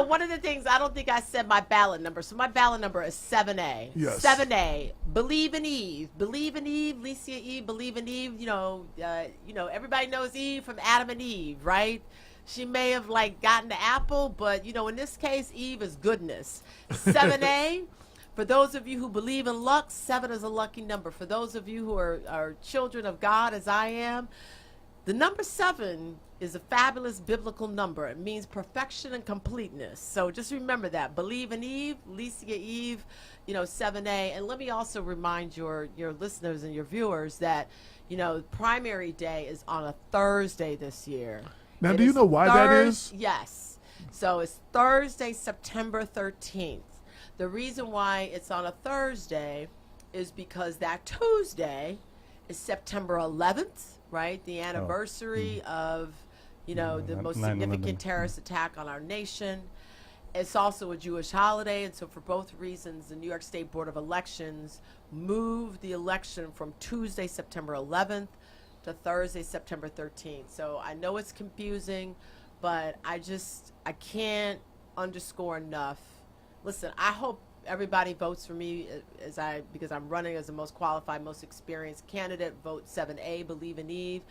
One of the things, I don't think I said my ballot number. So my ballot number is 7A. Yes. 7A. Believe in Eve. Believe in Eve. Leecia Eve. Believe in Eve. Everybody knows Eve from Adam and Eve, right? She may have gotten the apple, but in this case, Eve is goodness. 7A. For those of you who believe in luck, 7 is a lucky number. For those of you who are children of God, as I am, the number 7 is a fabulous biblical number. It means perfection and completeness. So just remember that. Believe in Eve, Leecia Eve, 7A. And let me also remind your listeners and your viewers that, primary day is on a Thursday this year. Now, do you know why that is? Yes. So it's Thursday, September 13th. The reason why it's on a Thursday is because that Tuesday is September 11th, right? The anniversary of, the most significant terrorist attack on our nation. It's also a Jewish holiday, and so for both reasons, the New York State Board of Elections moved the election from Tuesday, September 11th to Thursday, September 13th. So I know it's confusing, but I can't underscore enough. Listen, I hope everybody votes for me because I'm running as the most qualified, most experienced candidate. Vote 7A, believe in Eve.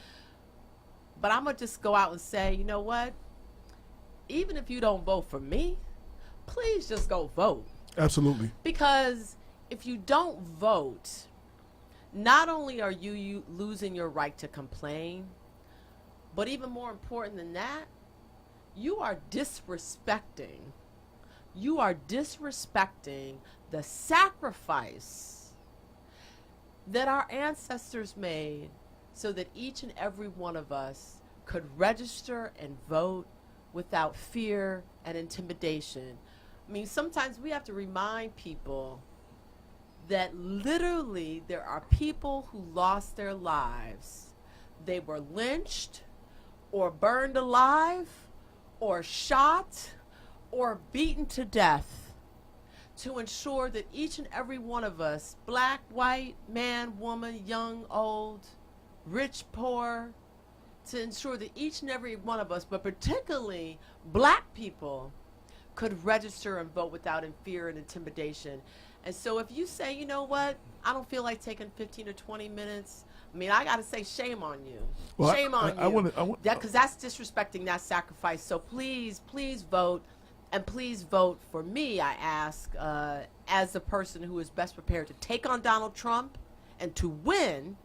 But I'm going to just go out and say, you know what? Even if you don't vote for me, please just go vote. Absolutely. Because if you don't vote, not only are you losing your right to complain, but even more important than that, you are disrespecting the sacrifice that our ancestors made so that each and every one of us could register and vote without fear and intimidation. I mean, sometimes we have to remind people that literally there are people who lost their lives. They were lynched or burned alive or shot or beaten to death to ensure that each and every one of us, black, white, man, woman, young, old, rich, poor, to ensure that each and every one of us, but particularly black people, could register and vote without fear and intimidation. And so if you say, you know what, I don't feel like taking 15 or 20 minutes, I mean, I got to say shame on you. Well, shame on you. I want because that's disrespecting that sacrifice. So please vote. And please vote for me, I ask, as the person who is best prepared to take on Donald Trump and to win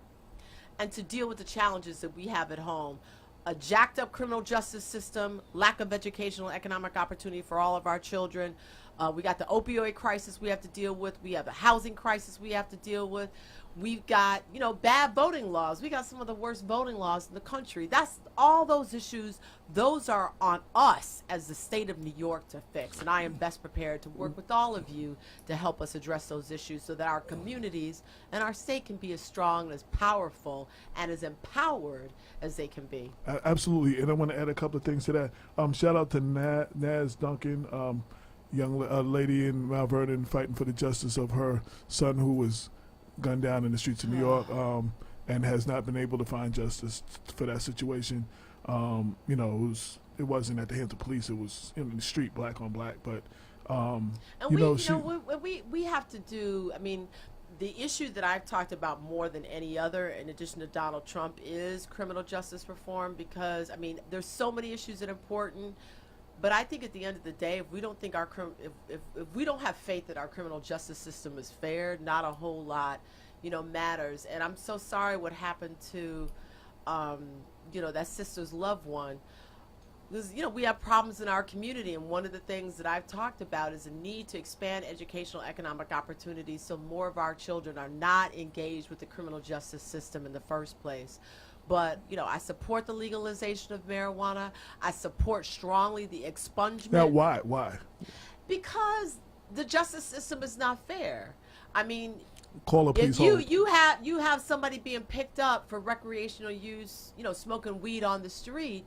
and to deal with the challenges that we have at home. A jacked up criminal justice system, lack of educational economic opportunity for all of our children, We got the opioid crisis we have to deal with. We have the housing crisis we have to deal with. We've got, bad voting laws. We got some of the worst voting laws in the country. That's all those issues. Those are on us as the state of New York to fix. And I am best prepared to work with all of you to help us address those issues so that our communities and our state can be as strong, as powerful, and as empowered as they can be. Absolutely. And I want to add a couple of things to that. Shout out to Naz Duncan, young lady in Mount Vernon fighting for the justice of her son who was gunned down in the streets of New York, and has not been able to find justice for that situation. It wasn't at the hands of police; it was in the street, black on black. But we have to do. I mean, the issue that I've talked about more than any other, in addition to Donald Trump, is criminal justice reform. Because there's so many issues that are important. But I think at the end of the day, if we don't think if we don't have faith that our criminal justice system is fair, not a whole lot, matters. And I'm so sorry what happened to, that sister's loved one. Because, we have problems in our community. And one of the things that I've talked about is a need to expand educational economic opportunities so more of our children are not engaged with the criminal justice system in the first place. But, I support the legalization of marijuana. I support strongly the expungement. Now, why? Because the justice system is not fair. Call a police hold. You have somebody being picked up for recreational use, smoking weed on the street,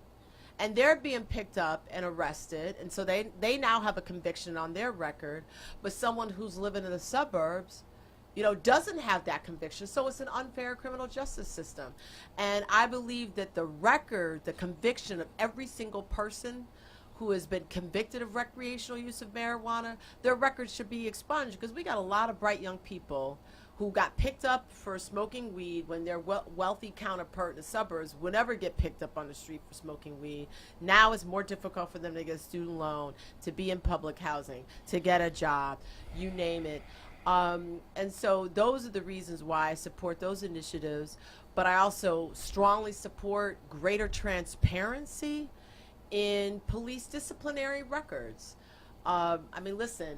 and they're being picked up and arrested, and so they now have a conviction on their record. But someone who's living in the suburbs, doesn't have that conviction. So it's an unfair criminal justice system. And I believe that the conviction of every single person who has been convicted of recreational use of marijuana, their records should be expunged, because we got a lot of bright young people who got picked up for smoking weed when their wealthy counterpart in the suburbs would never get picked up on the street for smoking weed. Now it's more difficult for them to get a student loan, to be in public housing, to get a job, you name it. And so those are the reasons why I support those initiatives. But I also strongly support greater transparency in police disciplinary records. Listen,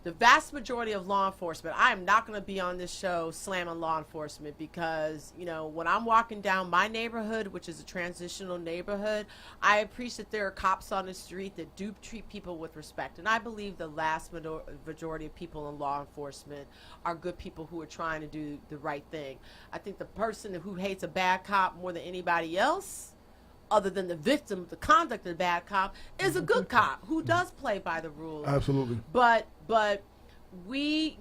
the vast majority of law enforcement, I am not going to be on this show slamming law enforcement, because, when I'm walking down my neighborhood, which is a transitional neighborhood, I appreciate that there are cops on the street that do treat people with respect. And I believe the vast majority of people in law enforcement are good people who are trying to do the right thing. I think the person who hates a bad cop more than anybody else, other than the victim of the conduct of the bad cop, is a good cop who does play by the rules. Absolutely. But we,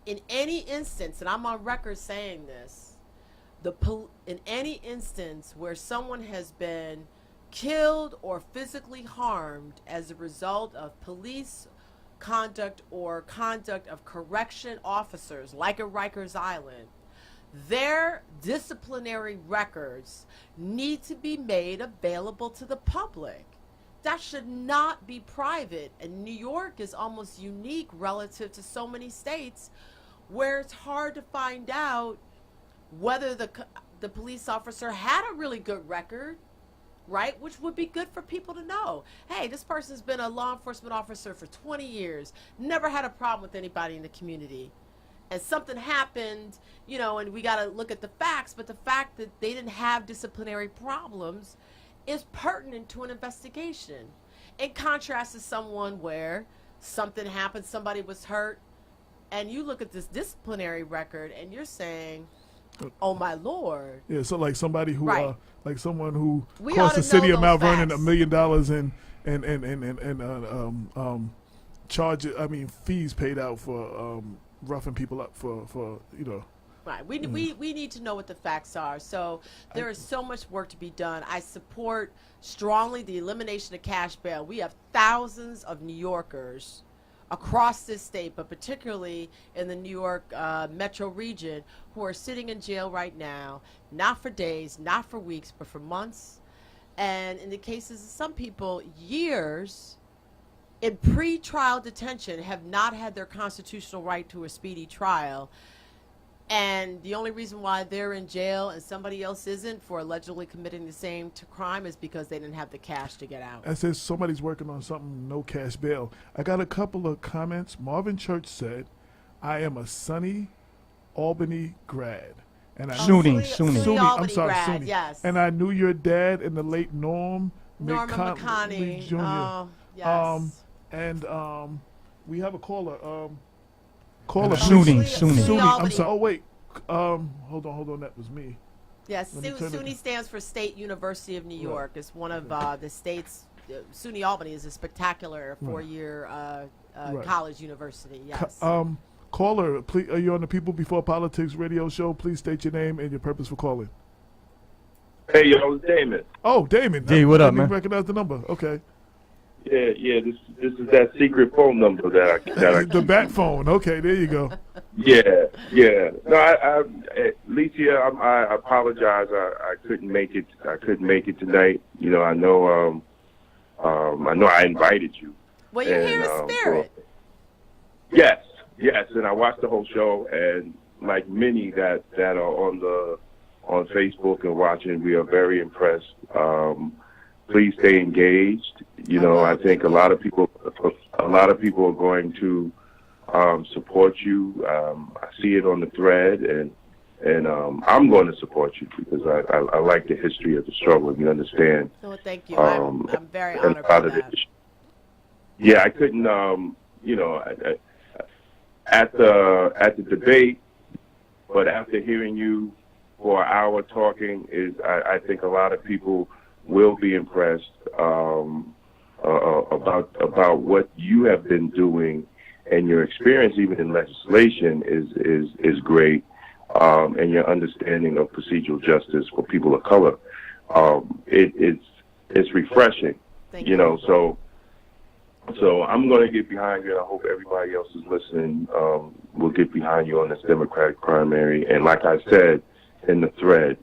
in any instance, and I'm on record saying this, in any instance where someone has been killed or physically harmed as a result of police conduct or conduct of correction officers, like at Rikers Island, their disciplinary records need to be made available to the public. That should not be private. And New York is almost unique relative to so many states, where it's hard to find out whether the police officer had a really good record, right? Which would be good for people to know. Hey, this person's been a law enforcement officer for 20 years, never had a problem with anybody in the community. And something happened, and we got to look at the facts, but the fact that they didn't have disciplinary problems is pertinent to an investigation. In contrast to someone where something happened, somebody was hurt, and you look at this disciplinary record and you're saying, oh my Lord. Yeah, so like somebody who, right. like someone who We cost the city of Mount Vernon facts. $1 million and fees paid out for roughing people up for. Right. We need to know what the facts are. So there is so much work to be done. I support strongly the elimination of cash bail. We have thousands of New Yorkers across this state, but particularly in the New York metro region, who are sitting in jail right now, not for days, not for weeks, but for months. And in the cases of some people, years in pre-trial detention, have not had their constitutional right to a speedy trial. And the only reason why they're in jail and somebody else isn't for allegedly committing the same crime is because they didn't have the cash to get out. I said somebody's working on something, no cash bail. I got a couple of comments. Marvin Church said, I am a SUNY Albany grad. And I SUNY. SUNY I'm Albany sorry, grad, SUNY. yes. And I knew your dad and the late Norman McConney. Jr. Oh, yes. We have a caller. SUNY. I'm Albany. sorry. Oh, wait. Hold on. That was me. Yes, Let me turn it- SUNY stands for State University of New York. It's one of the state's. SUNY Albany is a spectacular four-year college university. Yes. Caller, please, are you on the People Before Politics radio show? Please state your name and your purpose for calling. Hey, yo, it's Damon. Oh, Damon. D, what up, I didn't man? even recognize the number. Okay. Yeah. This is that secret phone number that I The bat phone. Okay, there you go. Yeah. No, I Leecia, I apologize. I couldn't make it. I couldn't make it tonight. You know, I know I invited you. Well, you're here in spirit. Yes, and I watched the whole show, and like many that are on Facebook and watching, we are very impressed. Please stay engaged. You know, I think a lot of people are going to support you. I see it on the thread, and I'm going to support you because I like the history of the struggle, and you understand. Oh, thank you. I'm very honored by that. Yeah, I couldn't. At the debate, but after hearing you for an hour talking, I think a lot of people will be impressed about what you have been doing, and your experience even in legislation is great, and your understanding of procedural justice for people of color. It's refreshing, Thank you know. So I'm going to get behind you, and I hope everybody else is listening will get behind you on this Democratic primary. And like I said in the thread,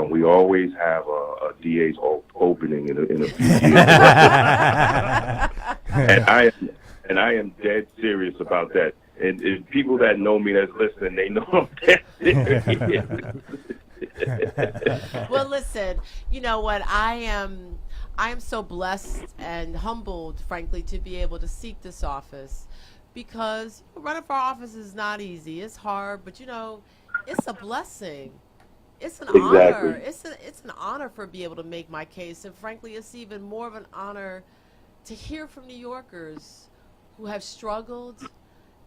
we always have a DA's opening in a few years. and I am dead serious about that. And people that know me that's listening, they know I'm dead serious. Well, listen, you know what? I am so blessed and humbled, frankly, to be able to seek this office, because running for office is not easy. It's hard, but you know, it's a blessing. It's an honor. It's an honor for being able to make my case, and frankly, it's even more of an honor to hear from New Yorkers who have struggled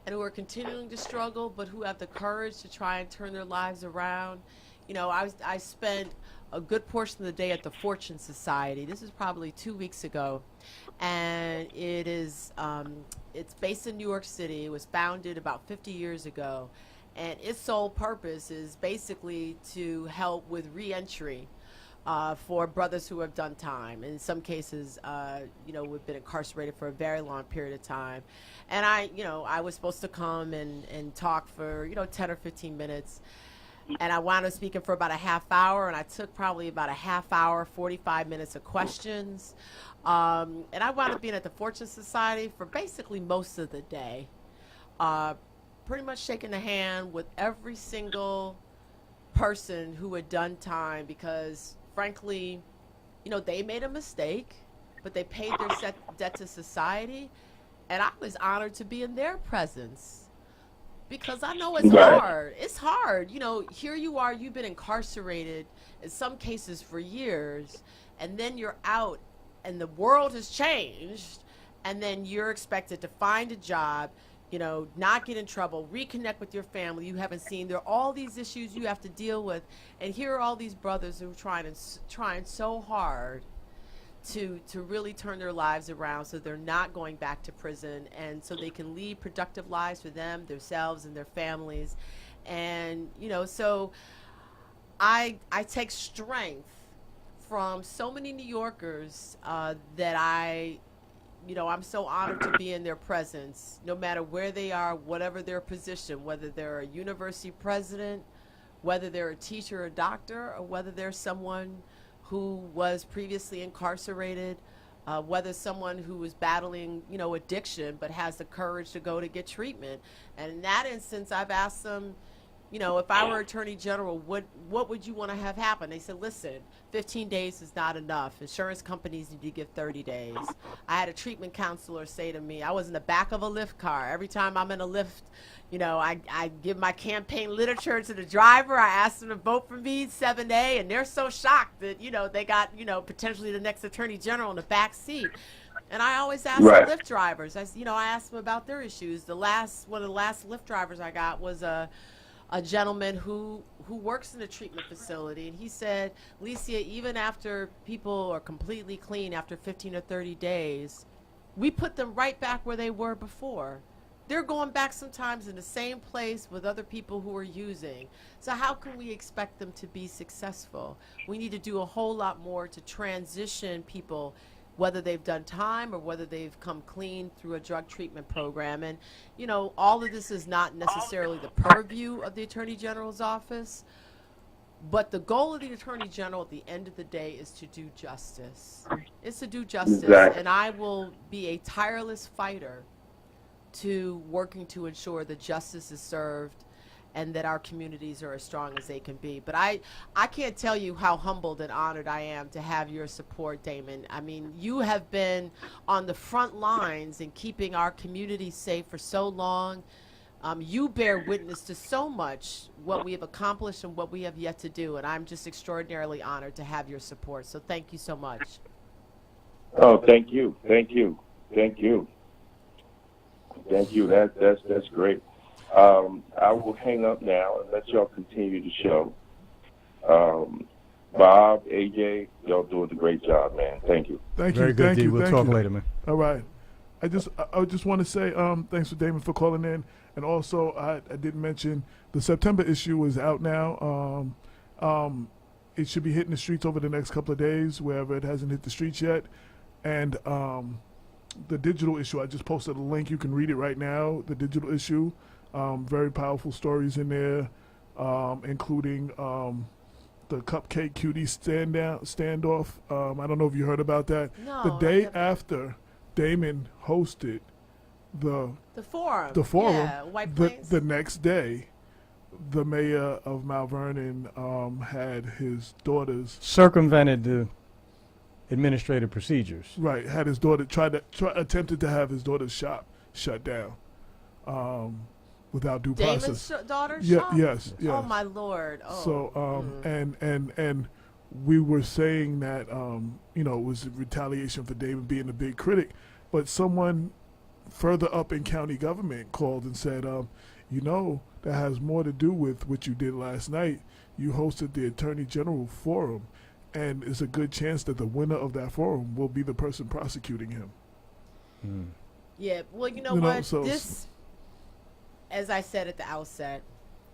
and who are continuing to struggle, but who have the courage to try and turn their lives around. You know, I spent a good portion of the day at the Fortune Society. This is probably 2 weeks ago, and it's based in New York City. It was founded about 50 years ago, and its sole purpose is basically to help with reentry for brothers who have done time. In some cases, we've been incarcerated for a very long period of time. And I was supposed to come and talk for 10 or 15 minutes. And I wound up speaking for about a half hour, and I took probably about a half hour, 45 minutes of questions. And I wound up being at the Fortune Society for basically most of the day, pretty much shaking the hand with every single person who had done time, because frankly, they made a mistake, but they paid their debt to society. And I was honored to be in their presence. Because I know it's hard. It's hard. Here you are, you've been incarcerated in some cases for years, and then you're out and the world has changed, and then you're expected to find a job, not get in trouble, reconnect with your family you haven't seen. There are all these issues you have to deal with, and here are all these brothers who are trying so hard to really turn their lives around, so they're not going back to prison, and so they can lead productive lives for themselves and their families. And so I take strength from so many New Yorkers that I'm so honored to be in their presence, no matter where they are, whatever their position, whether they're a university president, whether they're a teacher or doctor, or whether they're someone who was previously incarcerated, whether someone who was battling, addiction, but has the courage to go to get treatment. And in that instance, I've asked them, you know, if I were Attorney General, what would you want to have happen? They said, listen, 15 days is not enough. Insurance companies need to give 30 days. I had a treatment counselor say to me, I was in the back of a Lyft car. Every time I'm in a Lyft, you know, I give my campaign literature to the driver. I ask them to vote for me, 7A, and they're so shocked that, you know, they got, you know, potentially the next Attorney General in the back seat. And I always ask the Lyft drivers, I asked them about their issues. One of the last Lyft drivers I got was a gentleman who works in a treatment facility, and he said, Leecia, even after people are completely clean after 15 or 30 days, we put them right back where they were before. They're going back sometimes in the same place with other people who are using. So how can we expect them to be successful? We need to do a whole lot more to transition people, whether they've done time or whether they've come clean through a drug treatment program. And, you know, all of this is not necessarily the purview of the Attorney General's office, but the goal of the Attorney General at the end of the day is to do justice. It's to do justice. Exactly. And I will be a tireless fighter to working to ensure that justice is served and that our communities are as strong as they can be. But I can't tell you how humbled and honored I am to have your support, Damon. I mean, you have been on the front lines in keeping our communities safe for so long. You bear witness to so much what we have accomplished and what we have yet to do, and I'm just extraordinarily honored to have your support. So thank you so much. Oh, thank you. Thank you. Thank you. Thank you. That's great. I will hang up now and let y'all continue the show. Bob, AJ, y'all doing a great job, man. Thank you. Thank you. Very good, Thank D. you. We'll Thank talk you. later, man. All right. I just want to say thanks for Damon for calling in, and also I didn't mention the September issue is out now. It should be hitting the streets over the next couple of days, wherever it hasn't hit the streets yet, and the digital issue, I just posted a link. You can read it right now. The digital issue, very powerful stories in there, including the cupcake cutie standoff. I don't know if you heard about that. No, the day after Damon hosted the forum. Yeah, White Plains. the next day, the mayor of Mount Vernon had his daughter's Circumvented the administrative procedures. right. Had his daughter attempted to have his daughter's shop shut down without due Damon's process. daughter's Yeah. shop? Yes. Yes. Oh my Lord. Oh. So and we were saying that it was retaliation for David being a big critic, but someone further up in county government called and said, that has more to do with what you did last night. You hosted the Attorney General Forum, and it's a good chance that the winner of that forum will be the person prosecuting him. Yeah, well, you know what? So This, as I said at the outset,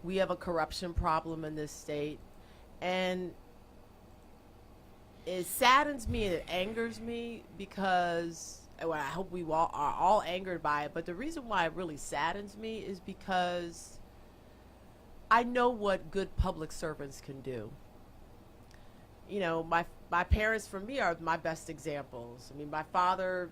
we have a corruption problem in this state, and it saddens me and it angers me because, well, I hope we all are all angered by it, but the reason why it really saddens me is because I know what good public servants can do. You know, my parents for me are my best examples. I mean, my father,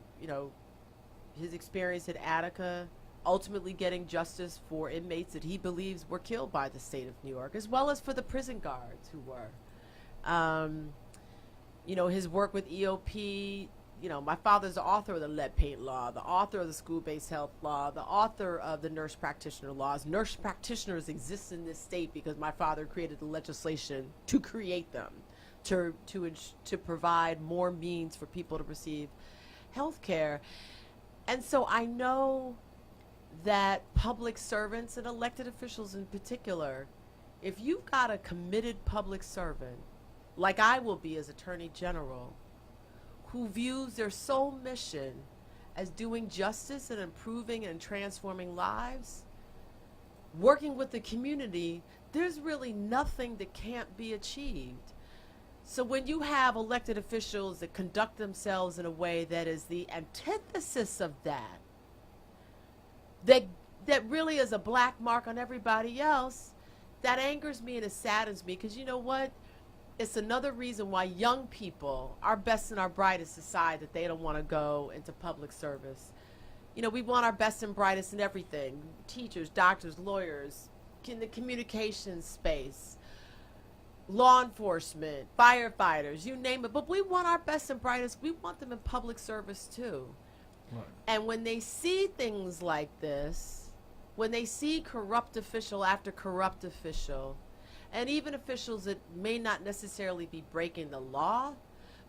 his experience at Attica, ultimately getting justice for inmates that he believes were killed by the state of New York, as well as for the prison guards who were. His work with EOP, my father's the author of the lead paint law, the author of the school-based health law, the author of the nurse practitioner laws. Nurse practitioners exist in this state because my father created the legislation to create them, to provide more means for people to receive health care. And so I know that public servants and elected officials in particular, if you've got a committed public servant, like I will be as Attorney General, who views their sole mission as doing justice and improving and transforming lives, working with the community, there's really nothing that can't be achieved. So when you have elected officials that conduct themselves in a way that is the antithesis of that really is a black mark on everybody else, that angers me and it saddens me, because you know what? It's another reason why young people, our best and our brightest, decide that they don't want to go into public service. We want our best and brightest in everything. Teachers, doctors, lawyers, in the communications space, law enforcement, firefighters, you name it. But we want our best and brightest. We want them in public service too. Right. And when they see things like this, when they see corrupt official after corrupt official, and even officials that may not necessarily be breaking the law,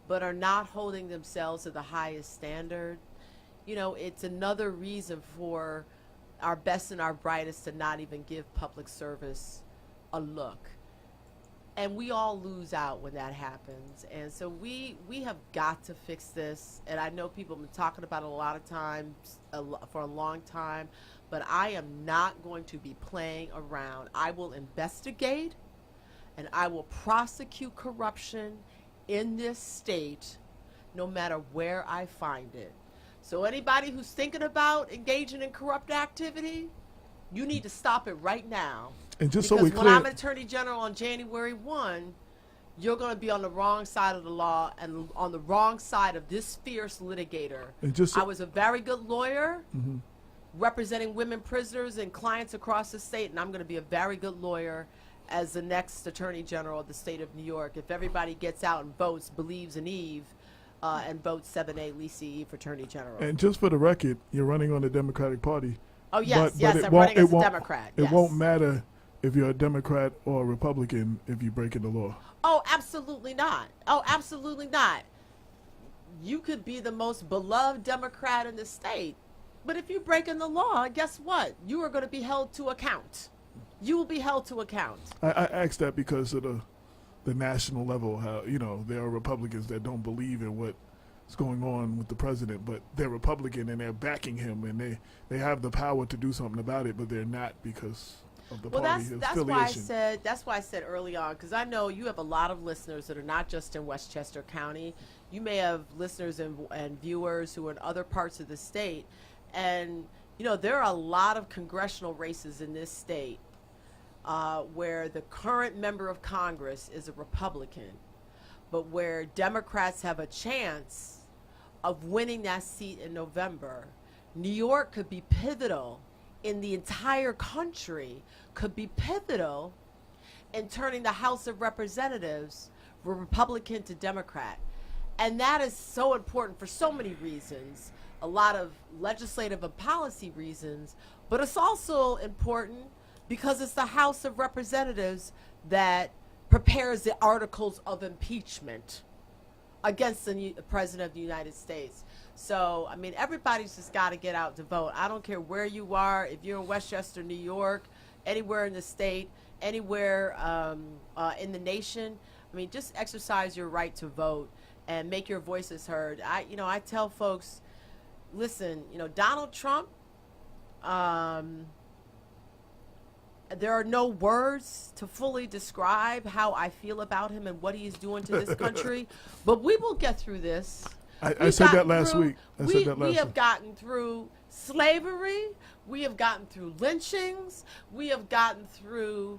but are not holding themselves to the highest standard, you know, it's another reason for our best and our brightest to not even give public service a look. And we all lose out when that happens. And so we have got to fix this. And I know people have been talking about it a lot of times, for a long time, but I am not going to be playing around. I will investigate and I will prosecute corruption in this state, no matter where I find it. So anybody who's thinking about engaging in corrupt activity, you need to stop it right now. And just because so we when clear, I'm Attorney General on January 1, you're going to be on the wrong side of the law and on the wrong side of this fierce litigator. and just so, I was a very good lawyer representing women prisoners and clients across the state, and I'm going to be a very good lawyer as the next Attorney General of the state of New York. If everybody gets out and votes, believes in Eve, and votes 7A Leecia Eve for Attorney General. and just for the record, you're running on the Democratic Party. Oh, yes, but yes, it I'm won't- running it as a won't- Democrat. It yes. won't matter if you're a Democrat or a Republican if you're breaking the law. Oh, absolutely not. Oh, absolutely not. You could be the most beloved Democrat in the state, but if you're breaking the law, guess what? You are going to be held to account. You will be held to account. I asked that because of the national level, how, you know, there are Republicans that don't believe in what's going on with the president, but they're Republican and they're backing him, and they have the power to do something about it, but they're not because of the Well, party that's affiliation. why I said early on, because I know you have a lot of listeners that are not just in Westchester County. You may have listeners and viewers who are in other parts of the state, and you know there are a lot of congressional races in this state where the current member of Congress is a Republican, but where Democrats have a chance of winning that seat in November. New York could be pivotal in the entire country, could be pivotal in turning the House of Representatives from Republican to Democrat. And that is so important for so many reasons, a lot of legislative and policy reasons, but it's also important because it's the House of Representatives that prepares the articles of impeachment against the President of the United States. So, I mean, everybody's just got to get out to vote. I don't care where you are, if you're in Westchester, New York, anywhere in the state, anywhere in the nation. I mean, just exercise your right to vote and make your voices heard. I tell folks, listen, Donald Trump, there are no words to fully describe how I feel about him and what he is doing to this country, but we will get through this. I said that last week. We have gotten through slavery. We have gotten through lynchings. We have gotten through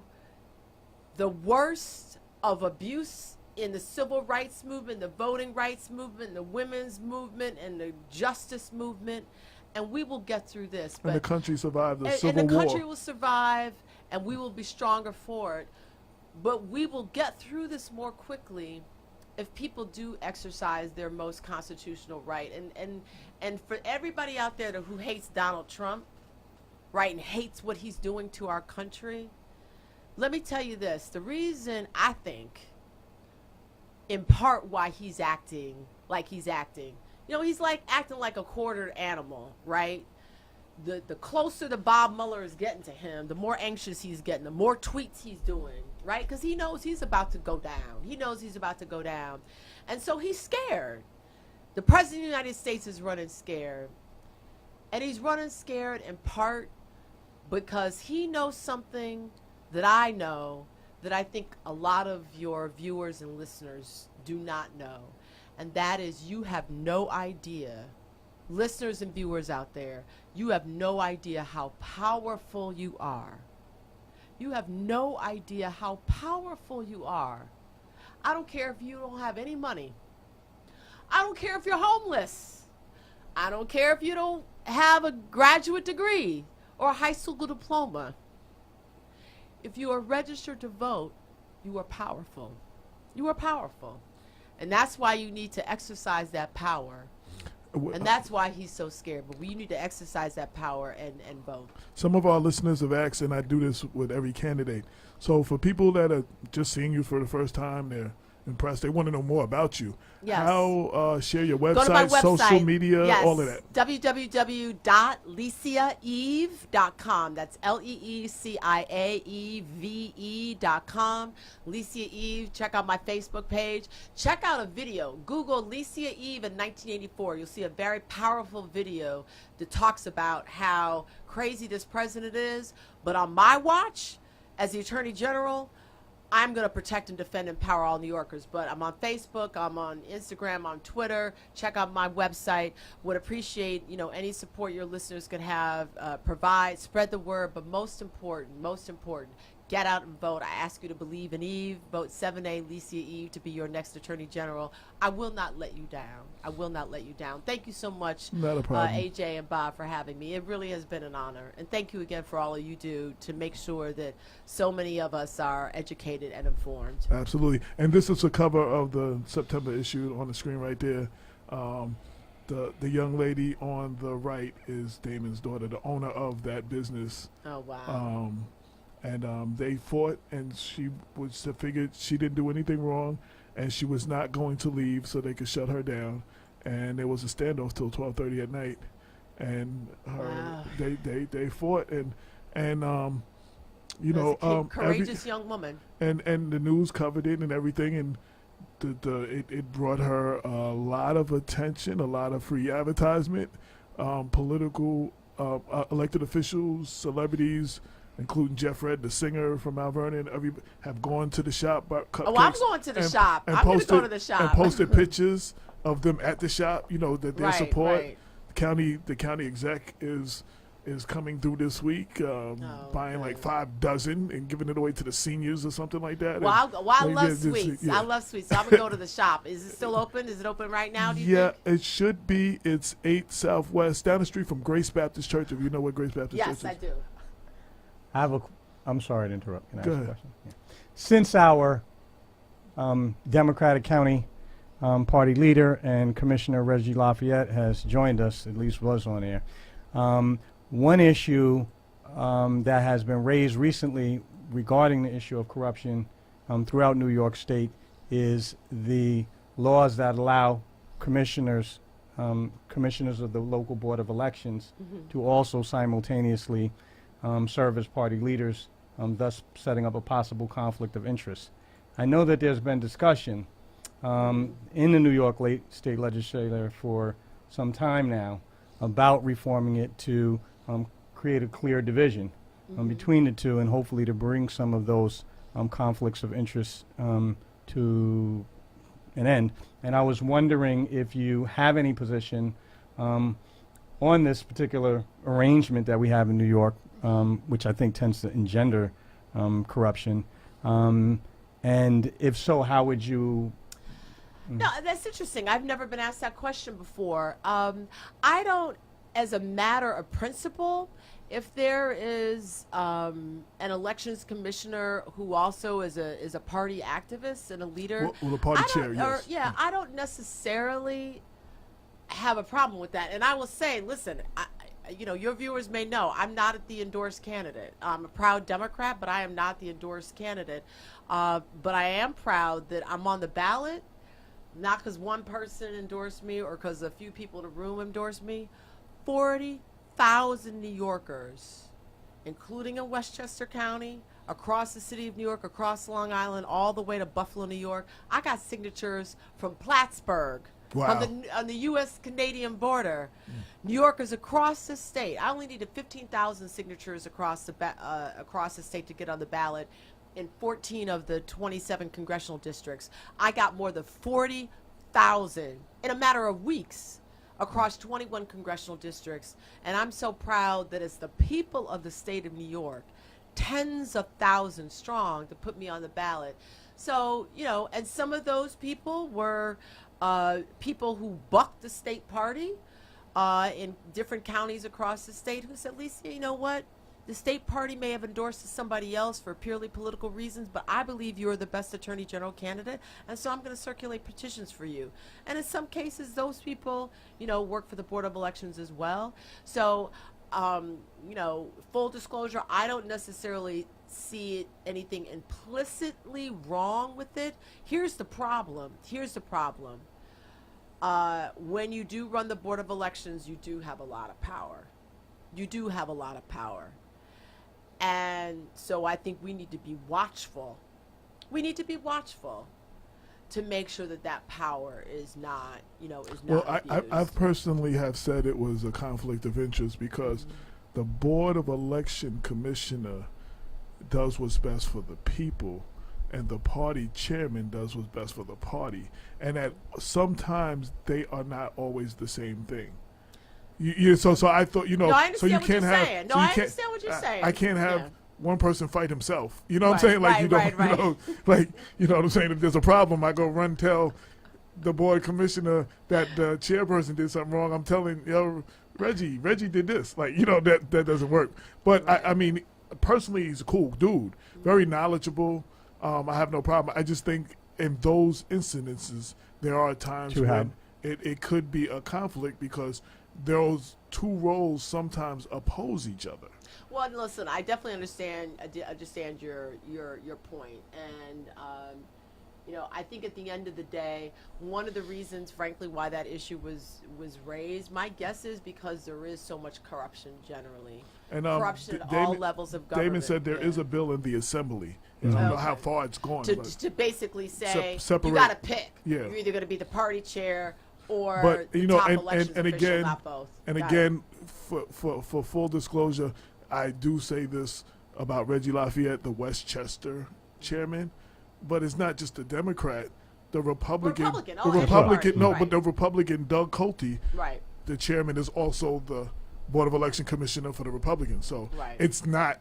the worst of abuse in the civil rights movement, the voting rights movement, the women's movement, and the justice movement. And we will get through this. And the country survived the Civil War. And the country will survive, and we will be stronger for it. But we will get through this more quickly if people do exercise their most constitutional right. And for everybody out there who hates Donald Trump, right, and hates what he's doing to our country, let me tell you this. The reason I think, in part, why he's acting like he's acting, he's like acting like a quartered animal, right? The closer the Bob Mueller is getting to him, the more anxious he's getting, the more tweets he's doing, right? Because he knows he's about to go down. He knows he's about to go down. And so he's scared. The President of the United States is running scared. And he's running scared in part because he knows something that I know that I think a lot of your viewers and listeners do not know. And that is, you have no idea, listeners and viewers out there, you have no idea how powerful you are. You have no idea how powerful you are. I don't care if you don't have any money. I don't care if you're homeless. I don't care if you don't have a graduate degree or a high school diploma. if you are registered to vote, you are powerful. You are powerful. And that's why you need to exercise that power. And that's why he's so scared. But we need to exercise that power and vote. Some of our listeners have asked, and I do this with every candidate. So for people that are just seeing you for the first time, they're impressed. They want to know more about you. Yes. How, share your Go to my website, website. social media, Yes. all of that. www.leeciaeve.com. That's LeeciaEve.com. Leecia Eve. Check out my Facebook page. Check out a video. Google Leecia Eve in 1984. You'll see a very powerful video that talks about how crazy this president is. But on my watch, as the Attorney General, I'm going to protect and defend and empower all New Yorkers. But I'm on Facebook, I'm on Instagram, on Twitter. Check out my website. Would appreciate, any support your listeners could have. Provide, spread the word. But most important, get out and vote. I ask you to believe in Eve. Vote 7A Leecia Eve to be your next Attorney General. I will not let you down. I will not let you down. Thank you so much, Not a problem. AJ and Bob, for having me. It really has been an honor. And thank you again for all of you do to make sure that so many of us are educated and informed. Absolutely. And this is a cover of the September issue on the screen right there. The young lady on the right is Damon's daughter, the owner of that business. Oh, wow. And they fought, and she figured she didn't do anything wrong, and she was not going to leave so they could shut her down. And there was a standoff till 12:30 at night, and Wow. they fought, and Courageous young woman. and the news covered it and everything, and it brought her a lot of attention, a lot of free advertisement. Political elected officials, celebrities, including Jeff Redd, the singer from Mount Vernon, have gone to the shop. I'm going to the shop. I'm going to go to the shop. And posted pictures of them at the shop, that their support. Right. The county exec is coming through this week, buying like 5 dozen and giving it away to the seniors or something like that. Well, I love sweets. Yeah. I love sweets. So I'm going to go to the shop. Is it still open? Is it open right now, do you think? It should be. It's 8 Southwest, down the street from Grace Baptist Church, if you know what Grace Baptist Church is. Yes, I do. I'm sorry to interrupt. Can I Go ask a ahead. question? Yeah. Since our Democratic County Party leader and Commissioner Reggie Lafayette has joined us, at least was on air, one issue that has been raised recently regarding the issue of corruption throughout New York State is the laws that allow commissioners of the local board of elections to also simultaneously serve as party leaders, thus setting up a possible conflict of interest. I know that there's been discussion in the New York State Legislature for some time now about reforming it to create a clear division between the two, and hopefully to bring some of those conflicts of interest to an end. And I was wondering if you have any position on this particular arrangement that we have in New York, which I think tends to engender corruption. And if so, how would you? No, that's interesting. I've never been asked that question before. I don't, as a matter of principle, if there is an elections commissioner who also is a party activist and a leader, Well, the party chair, yes. I don't necessarily have a problem with that. And I will say, listen, your viewers may know I'm not the endorsed candidate. I'm a proud Democrat, but I am not the endorsed candidate. But I am proud that I'm on the ballot, not because one person endorsed me or because a few people in the room endorsed me. 40,000 New Yorkers, including in Westchester County, across the city of New York, across Long Island, all the way to Buffalo, New York. I got signatures from Plattsburgh. Wow. On the U.S.-Canadian border. New Yorkers across the state. I only needed 15,000 signatures across the state to get on the ballot in 14 of the 27 congressional districts. I got more than 40,000 in a matter of weeks across 21 congressional districts. And I'm so proud that it's the people of the state of New York, tens of thousands strong, to put me on the ballot. So, and some of those people were people who bucked the state party in different counties across the state, who said, Leecia, you know what? The state party may have endorsed somebody else for purely political reasons, but I believe you're the best attorney general candidate, and so I'm going to circulate petitions for you. And in some cases, those people, work for the Board of Elections as well. So, full disclosure, I don't necessarily see anything implicitly wrong with it. Here's the problem. When you do run the Board of Elections, you do have a lot of power. And so I think we need to be watchful. To make sure that power is not, abused. I personally have said it was a conflict of interest because the Board of Election Commissioner does what's best for the people, and the party chairman does what's best for the party, and that sometimes they are not always the same thing. So I thought, No, I understand so you what can't you're have. saying. So I understand what you're saying. I can't have one person fight himself. You know what Right, I'm saying? Like right. you know what I'm saying? If there's a problem, I go run tell the board commissioner that the chairperson did something wrong. I'm telling Reggie did this. Like, that doesn't work. But Right. I mean, personally, he's a cool dude, very knowledgeable. I have no problem. I just think in those incidences, there are times when it could be a conflict because those two roles sometimes oppose each other. Well, listen, I definitely understand your point, and I think at the end of the day, one of the reasons, frankly, why that issue was raised, my guess is because there is so much corruption generally. And corruption at all levels of government. Damon said there is a bill in the assembly. I don't know how far it's gone. To basically say separate, you got to pick. Yeah. You're either going to be the party chair or but the top elections and official, again, not both. and again, for full disclosure, I do say this about Reggie Lafayette, the Westchester chairman, but it's not just the Democrat, the Republican. Oh, the Republican, right. no, Right. but the Republican Doug Colte, Right. the chairman, is also the Board of Election Commissioner for the Republicans. So Right. it's not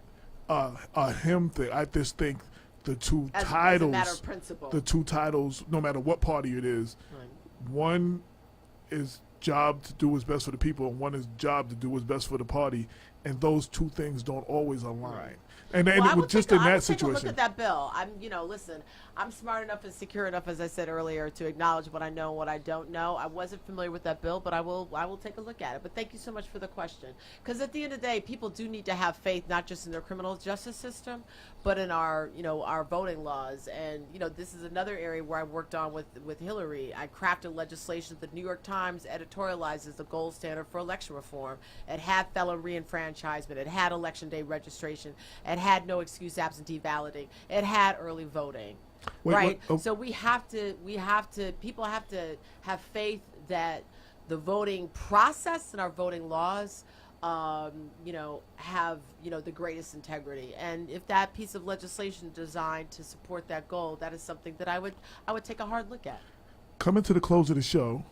a him thing. I just think the two As titles, a matter of principle. the two titles, no matter what party it is, one is job to do what's best for the people, and one is job to do what's best for the party, and those two things don't always align. Right. And Well, I it will was just take in I will that take a look situation. at that bill. Listen, I'm smart enough and secure enough, as I said earlier, to acknowledge what I know and what I don't know. I wasn't familiar with that bill, but I will take a look at it. But thank you so much for the question. Because at the end of the day, people do need to have faith, not just in their criminal justice system, but in our voting laws. And, this is another area where I worked on with Hillary. I crafted legislation that the New York Times editorializes the gold standard for election reform. It had felon reenfranchisement. It had election day registration. It had no excuse absentee balloting. It had early voting. Right. So people have to have faith that the voting process and our voting laws, have, the greatest integrity. And if that piece of legislation is designed to support that goal, that is something that I would take a hard look at. Coming to the close of the show,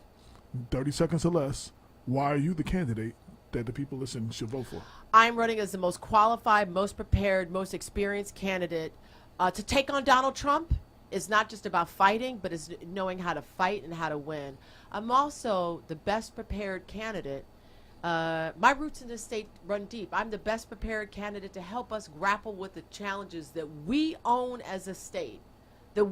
30 seconds or less, why are you the candidate that the people listening should vote for? I'm running as the most qualified, most prepared, most experienced candidate to take on Donald Trump. Is not just about fighting, but is knowing how to fight and how to win. I'm also the best prepared candidate. My roots in this state run deep. I'm the best prepared candidate to help us grapple with the challenges that we own as a state, to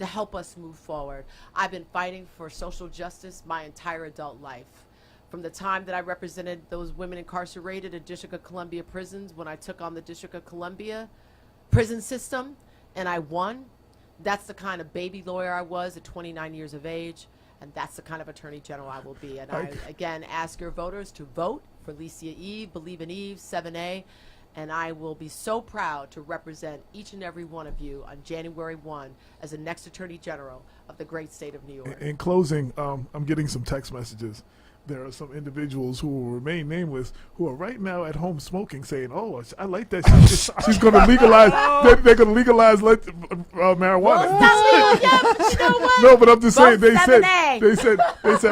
help us move forward. I've been fighting for social justice my entire adult life. From the time that I represented those women incarcerated in District of Columbia prisons, when I took on the District of Columbia prison system, and I won. That's the kind of baby lawyer I was at 29 years of age, and that's the kind of attorney general I will be. And I, again, ask your voters to vote for Leecia Eve, Believe in Eve, 7A, and I will be so proud to represent each and every one of you on January 1 as the next attorney general of the great state of New York. In closing, I'm getting some text messages. There are some individuals who will remain nameless who are right now at home smoking, saying, "Oh, I like that. She's going to legalize. They're going to legalize marijuana." Well, but you know what? No, but I'm just saying. Vote They said,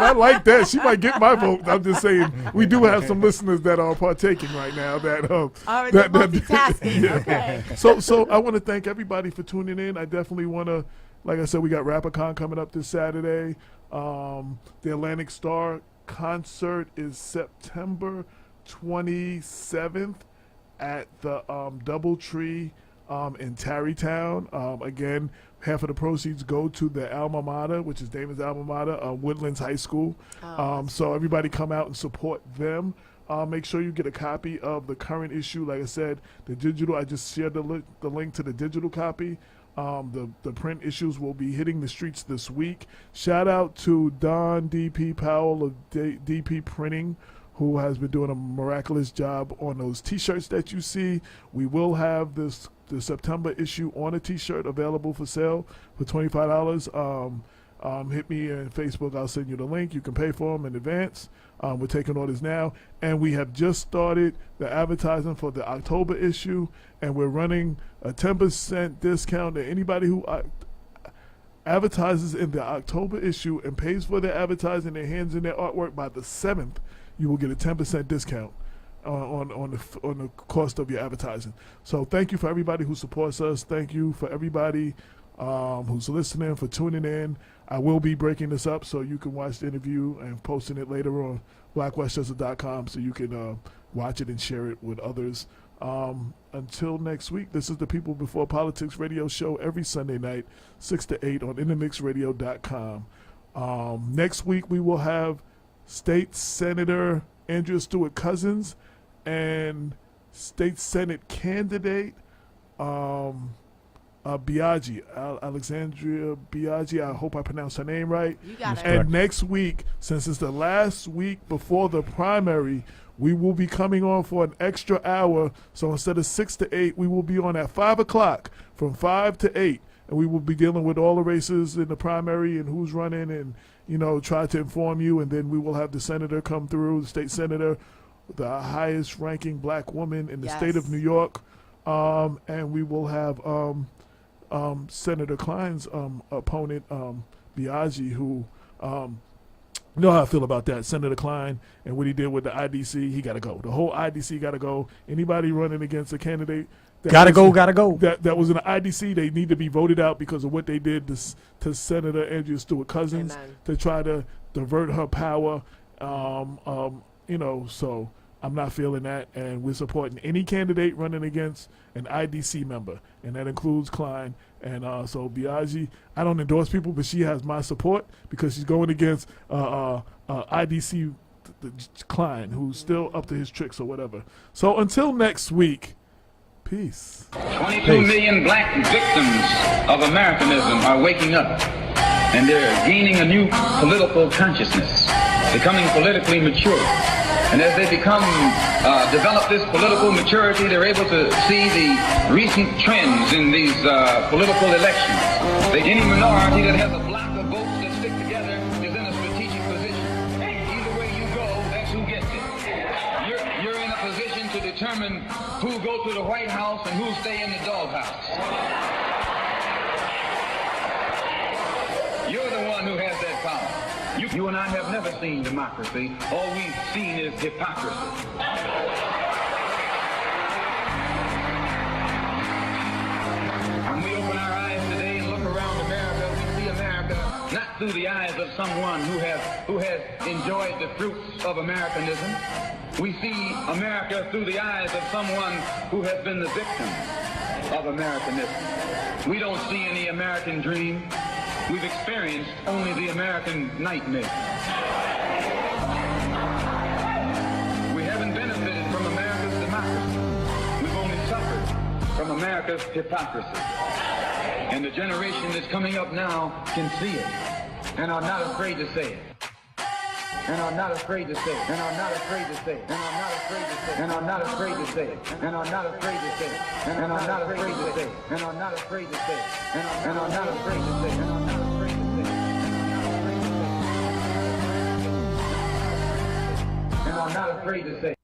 I like that. She might get my vote. I'm just saying we do have some listeners that are partaking right now. That all right, they're multitasking. Yeah. Okay. So I want to thank everybody for tuning in. I definitely want to, like I said, we got Rapicon coming up this Saturday. The Atlantic Star concert is September 27th at the Doubletree in Tarrytown. Again, half of the proceeds go to the alma mater, which is Damon's alma mater, Woodlands High School. So everybody come out and support them. Make sure you get a copy of the current issue. Like I said, the digital, I just shared the link to the digital copy. The print issues will be hitting the streets this week. Shout out to Don D.P. Powell of D.P. Printing, who has been doing a miraculous job on those T-shirts that you see. We will have the September issue on a T-shirt available for sale for $25. Hit me on Facebook. I'll send you the link. You can pay for them in advance. We're taking orders now. And we have just started the advertising for the October issue, and we're running a 10% discount to anybody who advertises in the October issue and pays for their advertising and hands in their artwork by the 7th. You will get a 10% discount on the cost of your advertising. So thank you for everybody who supports us. Thank you for everybody who's listening, for tuning in. I will be breaking this up so you can watch the interview and posting it later on blackwestchester.com so you can watch it and share it with others. Until next week, this is the People Before Politics radio show every Sunday night, 6 to 8 on NYSradio.com. Next week, we will have State Senator Andrea Stewart Cousins and State Senate candidate Biaggi, Alexandria Biaggi. I hope I pronounced her name right. You got it. And next week, since it's the last week before the primary, we will be coming on for an extra hour. So instead of 6 to 8, we will be on at 5 o'clock from 5 to 8. And we will be dealing with all the races in the primary and who's running and, try to inform you. And then we will have the senator come through, the state senator, the highest ranking black woman in the state of New York. And we will have Senator Klein's opponent, Biaggi, who, you know how I feel about that. Senator Klein and what he did with the IDC, he got to go. The whole IDC got to go. Anybody running against a candidate gotta go. That was in the IDC, they need to be voted out because of what they did to Senator Andrea Stewart Cousins. Amen. To try to divert her power. So I'm not feeling that, and we're supporting any candidate running against an IDC member, and that includes Klein. And so Biaggi, I don't endorse people, but she has my support because she's going against IDC Klein, who's still up to his tricks or whatever. So until next week, peace. 22 million black victims of Americanism are waking up, and they're gaining a new political consciousness, becoming politically mature. And as they develop this political maturity, they're able to see the recent trends in these political elections. Any minority that has a block of votes that stick together is in a strategic position. Either way you go, that's who gets it. You're in a position to determine who go to the White House and who stay in the doghouse. You're the one who has that power. You and I have never seen democracy. All we've seen is hypocrisy. When we open our eyes today and look around America, we see America not through the eyes of someone who has enjoyed the fruits of Americanism. We see America through the eyes of someone who has been the victim of Americanism. We don't see any American dream. We've experienced only the American nightmare. We haven't benefited from America's democracy. We've only suffered from America's hypocrisy. And the generation that's coming up now can see it and are not afraid to say it. And are not afraid to say it. And are not afraid to say it. And are not afraid to say it. And are not afraid to say it. And are not afraid to say it. And are not afraid to say it. And are not afraid to say it. And are not afraid to say it. And I'm not afraid to say.